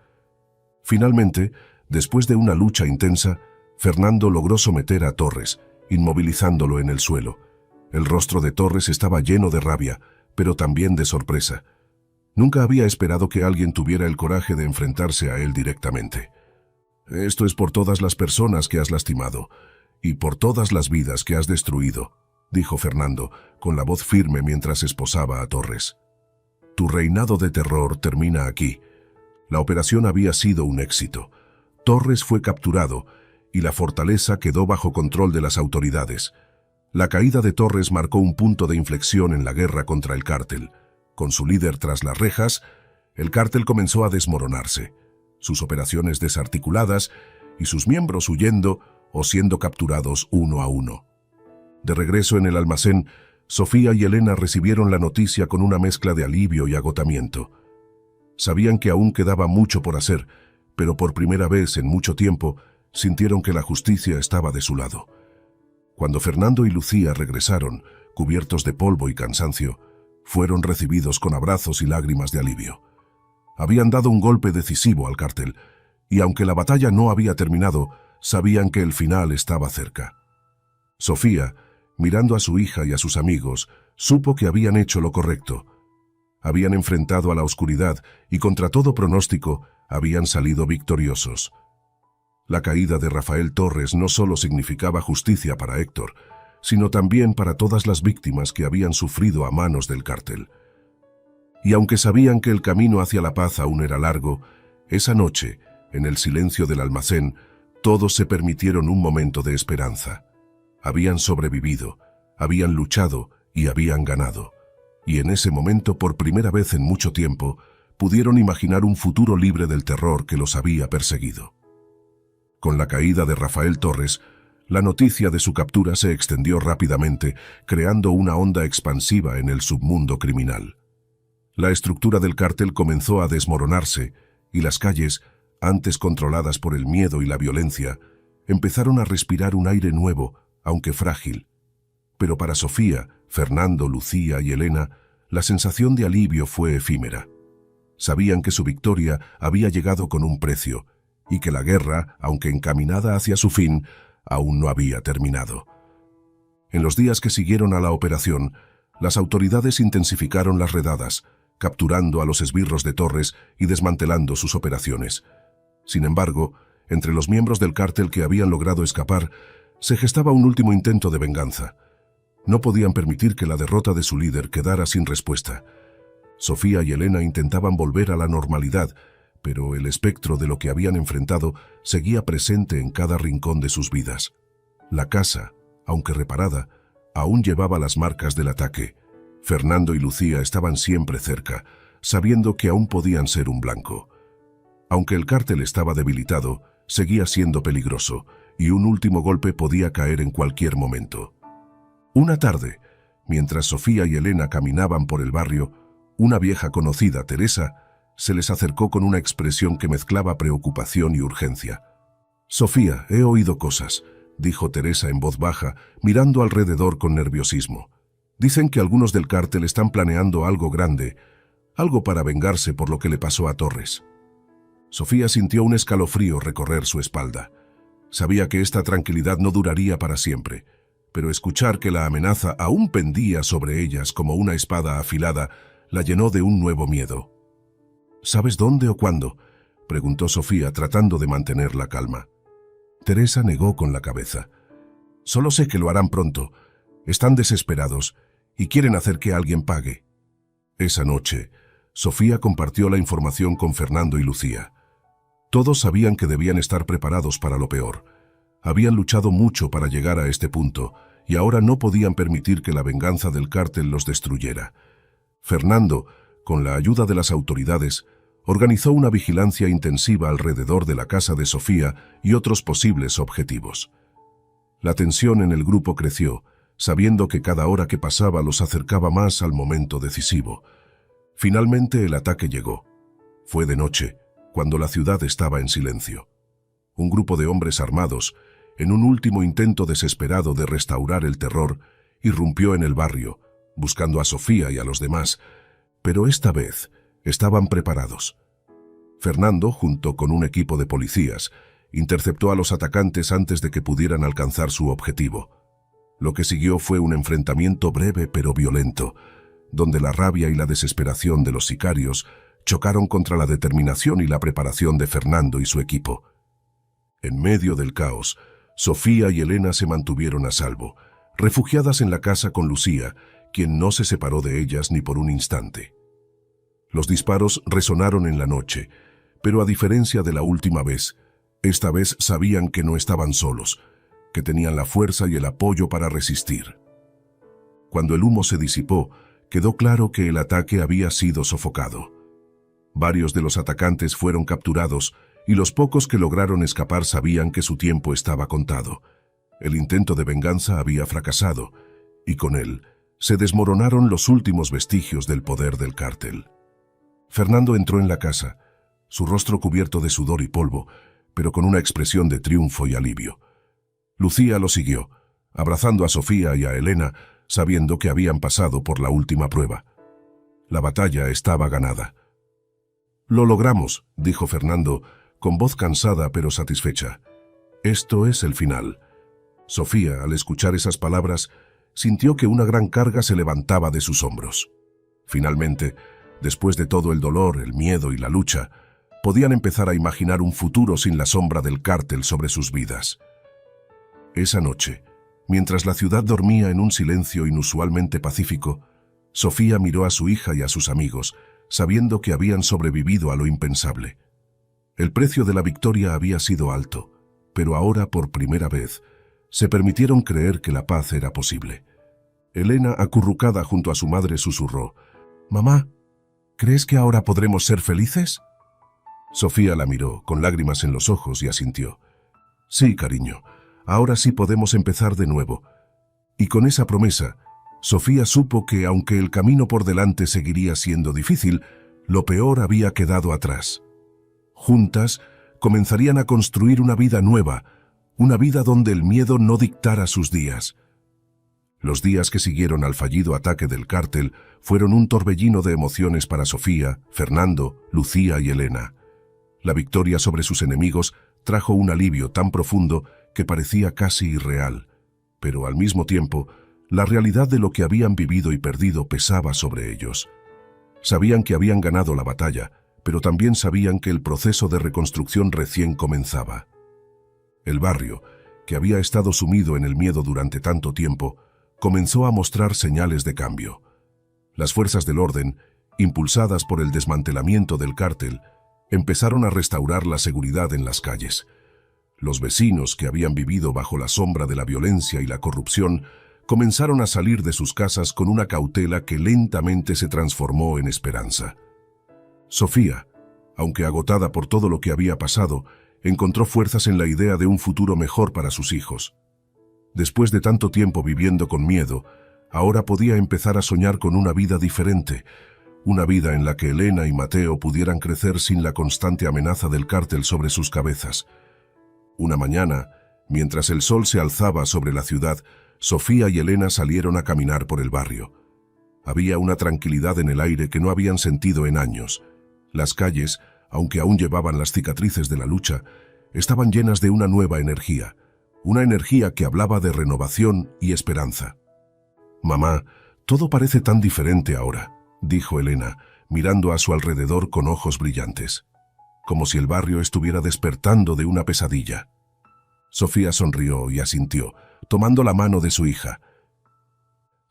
Finalmente, después de una lucha intensa, Fernando logró someter a Torres, inmovilizándolo en el suelo. El rostro de Torres estaba lleno de rabia, pero también de sorpresa. Nunca había esperado que alguien tuviera el coraje de enfrentarse a él directamente. «Esto es por todas las personas que has lastimado y por todas las vidas que has destruido», dijo Fernando, con la voz firme mientras esposaba a Torres. «Tu reinado de terror termina aquí». La operación había sido un éxito. Torres fue capturado y la fortaleza quedó bajo control de las autoridades. La caída de Torres marcó un punto de inflexión en la guerra contra el cártel. Con su líder tras las rejas, el cártel comenzó a desmoronarse, sus operaciones desarticuladas y sus miembros huyendo o siendo capturados uno a uno. De regreso en el almacén, Sofía y Elena recibieron la noticia con una mezcla de alivio y agotamiento. Sabían que aún quedaba mucho por hacer, pero por primera vez en mucho tiempo sintieron que la justicia estaba de su lado. Cuando Fernando y Lucía regresaron, cubiertos de polvo y cansancio, fueron recibidos con abrazos y lágrimas de alivio. Habían dado un golpe decisivo al cártel, y aunque la batalla no había terminado, sabían que el final estaba cerca. Sofía, mirando a su hija y a sus amigos, supo que habían hecho lo correcto. Habían enfrentado a la oscuridad y contra todo pronóstico habían salido victoriosos. La caída de Rafael Torres no solo significaba justicia para Héctor, sino también para todas las víctimas que habían sufrido a manos del cártel. Y aunque sabían que el camino hacia la paz aún era largo, esa noche, en el silencio del almacén, todos se permitieron un momento de esperanza. Habían sobrevivido, habían luchado y habían ganado. Y en ese momento, por primera vez en mucho tiempo, pudieron imaginar un futuro libre del terror que los había perseguido. Con la caída de Rafael Torres, la noticia de su captura se extendió rápidamente, creando una onda expansiva en el submundo criminal. La estructura del cártel comenzó a desmoronarse y las calles, antes controladas por el miedo y la violencia, empezaron a respirar un aire nuevo, aunque frágil. Pero para Sofía, Fernando, Lucía y Elena, la sensación de alivio fue efímera. Sabían que su victoria había llegado con un precio y que la guerra, aunque encaminada hacia su fin, aún no había terminado. En los días que siguieron a la operación, las autoridades intensificaron las redadas, capturando a los esbirros de Torres y desmantelando sus operaciones. Sin embargo, entre los miembros del cártel que habían logrado escapar, se gestaba un último intento de venganza. No podían permitir que la derrota de su líder quedara sin respuesta. Sofía y Elena intentaban volver a la normalidad, pero el espectro de lo que habían enfrentado seguía presente en cada rincón de sus vidas. La casa, aunque reparada, aún llevaba las marcas del ataque. Fernando y Lucía estaban siempre cerca, sabiendo que aún podían ser un blanco. Aunque el cártel estaba debilitado, seguía siendo peligroso, y un último golpe podía caer en cualquier momento. Una tarde, mientras Sofía y Elena caminaban por el barrio, una vieja conocida, Teresa, se les acercó con una expresión que mezclaba preocupación y urgencia. «Sofía, he oído cosas», dijo Teresa en voz baja, mirando alrededor con nerviosismo. «Dicen que algunos del cártel están planeando algo grande, algo para vengarse por lo que le pasó a Torres». Sofía sintió un escalofrío recorrer su espalda. Sabía que esta tranquilidad no duraría para siempre, pero escuchar que la amenaza aún pendía sobre ellas como una espada afilada la llenó de un nuevo miedo. «¿Sabes dónde o cuándo?», preguntó Sofía, tratando de mantener la calma. Teresa negó con la cabeza. «Solo sé que lo harán pronto. Están desesperados y quieren hacer que alguien pague». Esa noche, Sofía compartió la información con Fernando y Lucía. Todos sabían que debían estar preparados para lo peor. Habían luchado mucho para llegar a este punto y ahora no podían permitir que la venganza del cártel los destruyera. Fernando, con la ayuda de las autoridades, organizó una vigilancia intensiva alrededor de la casa de Sofía y otros posibles objetivos. La tensión en el grupo creció, sabiendo que cada hora que pasaba los acercaba más al momento decisivo. Finalmente el ataque llegó. Fue de noche, cuando la ciudad estaba en silencio. Un grupo de hombres armados, en un último intento desesperado de restaurar el terror, irrumpió en el barrio, buscando a Sofía y a los demás, pero esta vez estaban preparados. Fernando, junto con un equipo de policías, interceptó a los atacantes antes de que pudieran alcanzar su objetivo. Lo que siguió fue un enfrentamiento breve pero violento, donde la rabia y la desesperación de los sicarios chocaron contra la determinación y la preparación de Fernando y su equipo. En medio del caos, Sofía y Elena se mantuvieron a salvo, refugiadas en la casa con Lucía, quien no se separó de ellas ni por un instante. Los disparos resonaron en la noche, pero a diferencia de la última vez, esta vez sabían que no estaban solos, que tenían la fuerza y el apoyo para resistir. Cuando el humo se disipó, quedó claro que el ataque había sido sofocado. Varios de los atacantes fueron capturados y los pocos que lograron escapar sabían que su tiempo estaba contado. El intento de venganza había fracasado y con él se desmoronaron los últimos vestigios del poder del cártel. Fernando entró en la casa, su rostro cubierto de sudor y polvo, pero con una expresión de triunfo y alivio. Lucía lo siguió, abrazando a Sofía y a Elena, sabiendo que habían pasado por la última prueba. La batalla estaba ganada. «Lo logramos», dijo Fernando, con voz cansada pero satisfecha. «Esto es el final». Sofía, al escuchar esas palabras, sintió que una gran carga se levantaba de sus hombros. Finalmente, después de todo el dolor, el miedo y la lucha, podían empezar a imaginar un futuro sin la sombra del cártel sobre sus vidas. Esa noche, mientras la ciudad dormía en un silencio inusualmente pacífico, Sofía miró a su hija y a sus amigos, sabiendo que habían sobrevivido a lo impensable. El precio de la victoria había sido alto, pero ahora, por primera vez, se permitieron creer que la paz era posible. Elena, acurrucada junto a su madre, susurró: «Mamá, ¿crees que ahora podremos ser felices?». Sofía la miró, con lágrimas en los ojos, y asintió. «Sí, cariño, ahora sí podemos empezar de nuevo». Y con esa promesa, Sofía supo que, aunque el camino por delante seguiría siendo difícil, lo peor había quedado atrás. Juntas, comenzarían a construir una vida nueva, una vida donde el miedo no dictara sus días. Los días que siguieron al fallido ataque del cártel fueron un torbellino de emociones para Sofía, Fernando, Lucía y Elena. La victoria sobre sus enemigos trajo un alivio tan profundo que parecía casi irreal, pero al mismo tiempo, la realidad de lo que habían vivido y perdido pesaba sobre ellos. Sabían que habían ganado la batalla, pero también sabían que el proceso de reconstrucción recién comenzaba. El barrio, que había estado sumido en el miedo durante tanto tiempo, comenzó a mostrar señales de cambio. Las fuerzas del orden, impulsadas por el desmantelamiento del cártel, empezaron a restaurar la seguridad en las calles. Los vecinos, que habían vivido bajo la sombra de la violencia y la corrupción, comenzaron a salir de sus casas con una cautela que lentamente se transformó en esperanza. Sofía, aunque agotada por todo lo que había pasado, encontró fuerzas en la idea de un futuro mejor para sus hijos. Después de tanto tiempo viviendo con miedo, ahora podía empezar a soñar con una vida diferente, una vida en la que Elena y Mateo pudieran crecer sin la constante amenaza del cártel sobre sus cabezas. Una mañana, mientras el sol se alzaba sobre la ciudad, Sofía y Elena salieron a caminar por el barrio. Había una tranquilidad en el aire que no habían sentido en años. Las calles, aunque aún llevaban las cicatrices de la lucha, estaban llenas de una nueva energía, una energía que hablaba de renovación y esperanza. «Mamá, todo parece tan diferente ahora», dijo Elena, mirando a su alrededor con ojos brillantes, como si el barrio estuviera despertando de una pesadilla. Sofía sonrió y asintió, tomando la mano de su hija.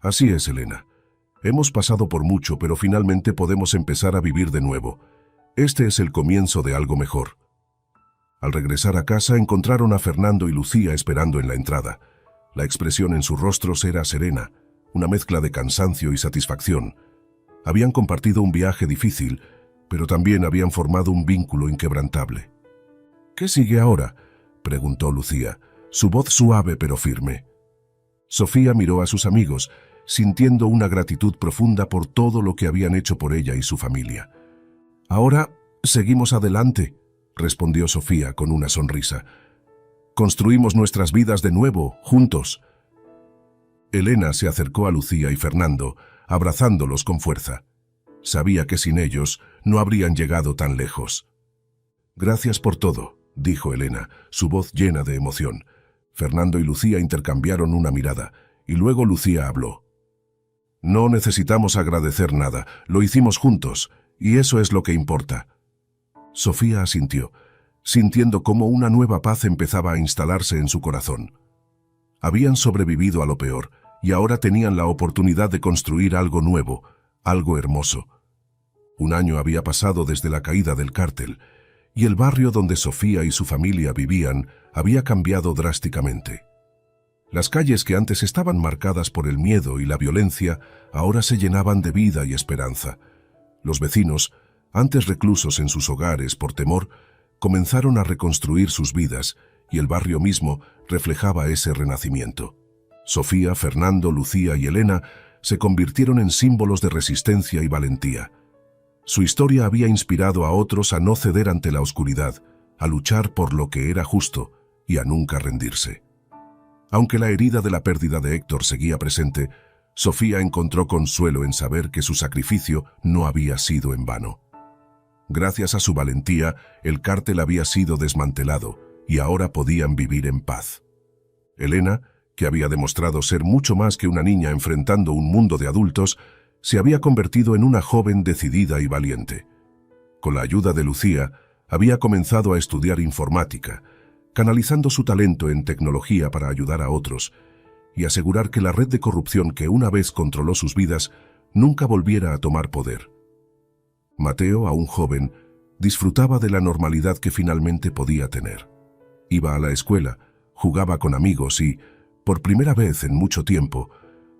«Así es, Elena. Hemos pasado por mucho, pero finalmente podemos empezar a vivir de nuevo. Este es el comienzo de algo mejor». Al regresar a casa encontraron a Fernando y Lucía esperando en la entrada. La expresión en sus rostros era serena, una mezcla de cansancio y satisfacción. Habían compartido un viaje difícil, pero también habían formado un vínculo inquebrantable. «¿Qué sigue ahora?», preguntó Lucía, su voz suave pero firme. Sofía miró a sus amigos, sintiendo una gratitud profunda por todo lo que habían hecho por ella y su familia. «Ahora seguimos adelante», respondió Sofía con una sonrisa. «Construimos nuestras vidas de nuevo, juntos». Elena se acercó a Lucía y Fernando, abrazándolos con fuerza. Sabía que sin ellos no habrían llegado tan lejos. «Gracias por todo», dijo Elena, su voz llena de emoción. Fernando y Lucía intercambiaron una mirada, y luego Lucía habló. «No necesitamos agradecer nada, lo hicimos juntos, y eso es lo que importa». Sofía asintió, sintiendo cómo una nueva paz empezaba a instalarse en su corazón. Habían sobrevivido a lo peor, y ahora tenían la oportunidad de construir algo nuevo, algo hermoso. Un año había pasado desde la caída del cártel, y el barrio donde Sofía y su familia vivían había cambiado drásticamente. Las calles que antes estaban marcadas por el miedo y la violencia ahora se llenaban de vida y esperanza. Los vecinos, antes reclusos en sus hogares por temor, comenzaron a reconstruir sus vidas y el barrio mismo reflejaba ese renacimiento. Sofía, Fernando, Lucía y Elena se convirtieron en símbolos de resistencia y valentía. Su historia había inspirado a otros a no ceder ante la oscuridad, a luchar por lo que era justo y a nunca rendirse. Aunque la herida de la pérdida de Héctor seguía presente, Sofía encontró consuelo en saber que su sacrificio no había sido en vano. Gracias a su valentía, el cártel había sido desmantelado y ahora podían vivir en paz. Elena, que había demostrado ser mucho más que una niña enfrentando un mundo de adultos, se había convertido en una joven decidida y valiente. Con la ayuda de Lucía, había comenzado a estudiar informática, canalizando su talento en tecnología para ayudar a otros y asegurar que la red de corrupción que una vez controló sus vidas nunca volviera a tomar poder. Mateo, aún joven, disfrutaba de la normalidad que finalmente podía tener. Iba a la escuela, jugaba con amigos y, por primera vez en mucho tiempo,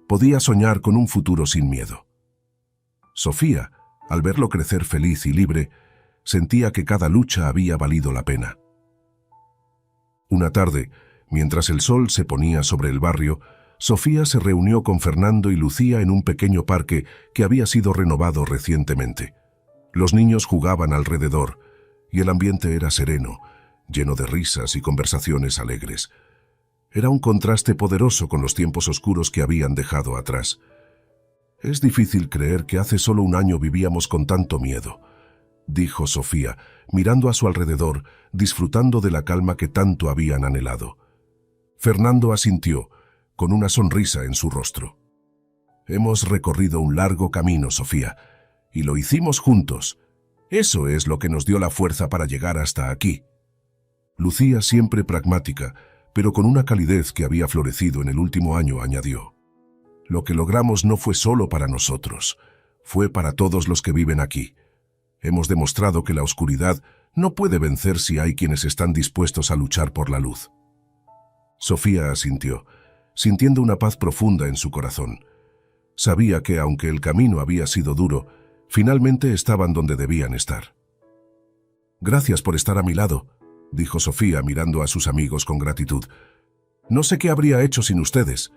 podía soñar con un futuro sin miedo. Sofía, al verlo crecer feliz y libre, sentía que cada lucha había valido la pena. Una tarde, mientras el sol se ponía sobre el barrio, Sofía se reunió con Fernando y Lucía en un pequeño parque que había sido renovado recientemente. Los niños jugaban alrededor, y el ambiente era sereno, lleno de risas y conversaciones alegres. Era un contraste poderoso con los tiempos oscuros que habían dejado atrás. «Es difícil creer que hace solo un año vivíamos con tanto miedo», dijo Sofía, mirando a su alrededor, disfrutando de la calma que tanto habían anhelado. Fernando asintió, con una sonrisa en su rostro. «Hemos recorrido un largo camino, Sofía, y lo hicimos juntos. Eso es lo que nos dio la fuerza para llegar hasta aquí». Lucía, siempre pragmática, pero con una calidez que había florecido en el último año, añadió: «Lo que logramos no fue solo para nosotros, fue para todos los que viven aquí. Hemos demostrado que la oscuridad no puede vencer si hay quienes están dispuestos a luchar por la luz». Sofía asintió, sintiendo una paz profunda en su corazón. Sabía que, aunque el camino había sido duro, finalmente estaban donde debían estar. «Gracias por estar a mi lado», dijo Sofía mirando a sus amigos con gratitud. «No sé qué habría hecho sin ustedes».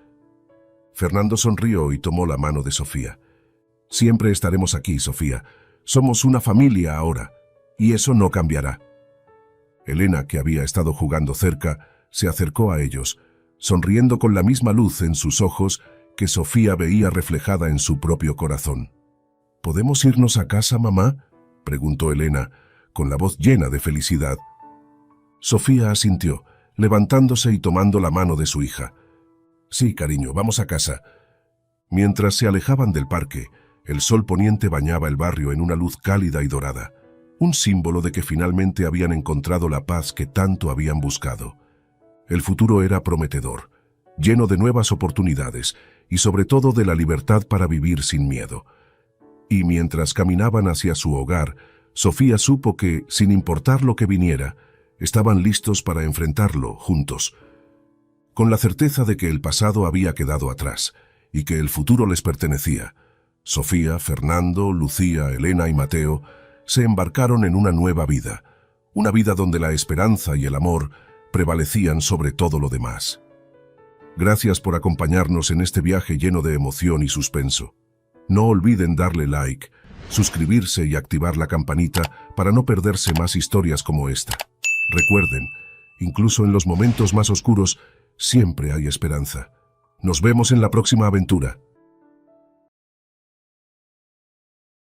Fernando sonrió y tomó la mano de Sofía. «Siempre estaremos aquí, Sofía. Somos una familia ahora, y eso no cambiará». Elena, que había estado jugando cerca, se acercó a ellos, sonriendo con la misma luz en sus ojos que Sofía veía reflejada en su propio corazón. «¿Podemos irnos a casa, mamá?», preguntó Elena, con la voz llena de felicidad. Sofía asintió, levantándose y tomando la mano de su hija. «Sí, cariño, vamos a casa». Mientras se alejaban del parque, el sol poniente bañaba el barrio en una luz cálida y dorada, un símbolo de que finalmente habían encontrado la paz que tanto habían buscado. El futuro era prometedor, lleno de nuevas oportunidades y sobre todo de la libertad para vivir sin miedo. Y mientras caminaban hacia su hogar, Sofía supo que, sin importar lo que viniera, Estaban listos para enfrentarlo juntos, con la certeza de que el pasado había quedado atrás y que el futuro les pertenecía. Sofía, Fernando, Lucía, Elena y Mateo se embarcaron en una nueva vida, una vida donde la esperanza y el amor prevalecían sobre todo lo demás. Gracias por acompañarnos en este viaje lleno de emoción y suspenso. No olviden darle like, suscribirse y activar la campanita para no perderse más historias como esta. Recuerden, incluso en los momentos más oscuros, siempre hay esperanza. Nos vemos en la próxima aventura.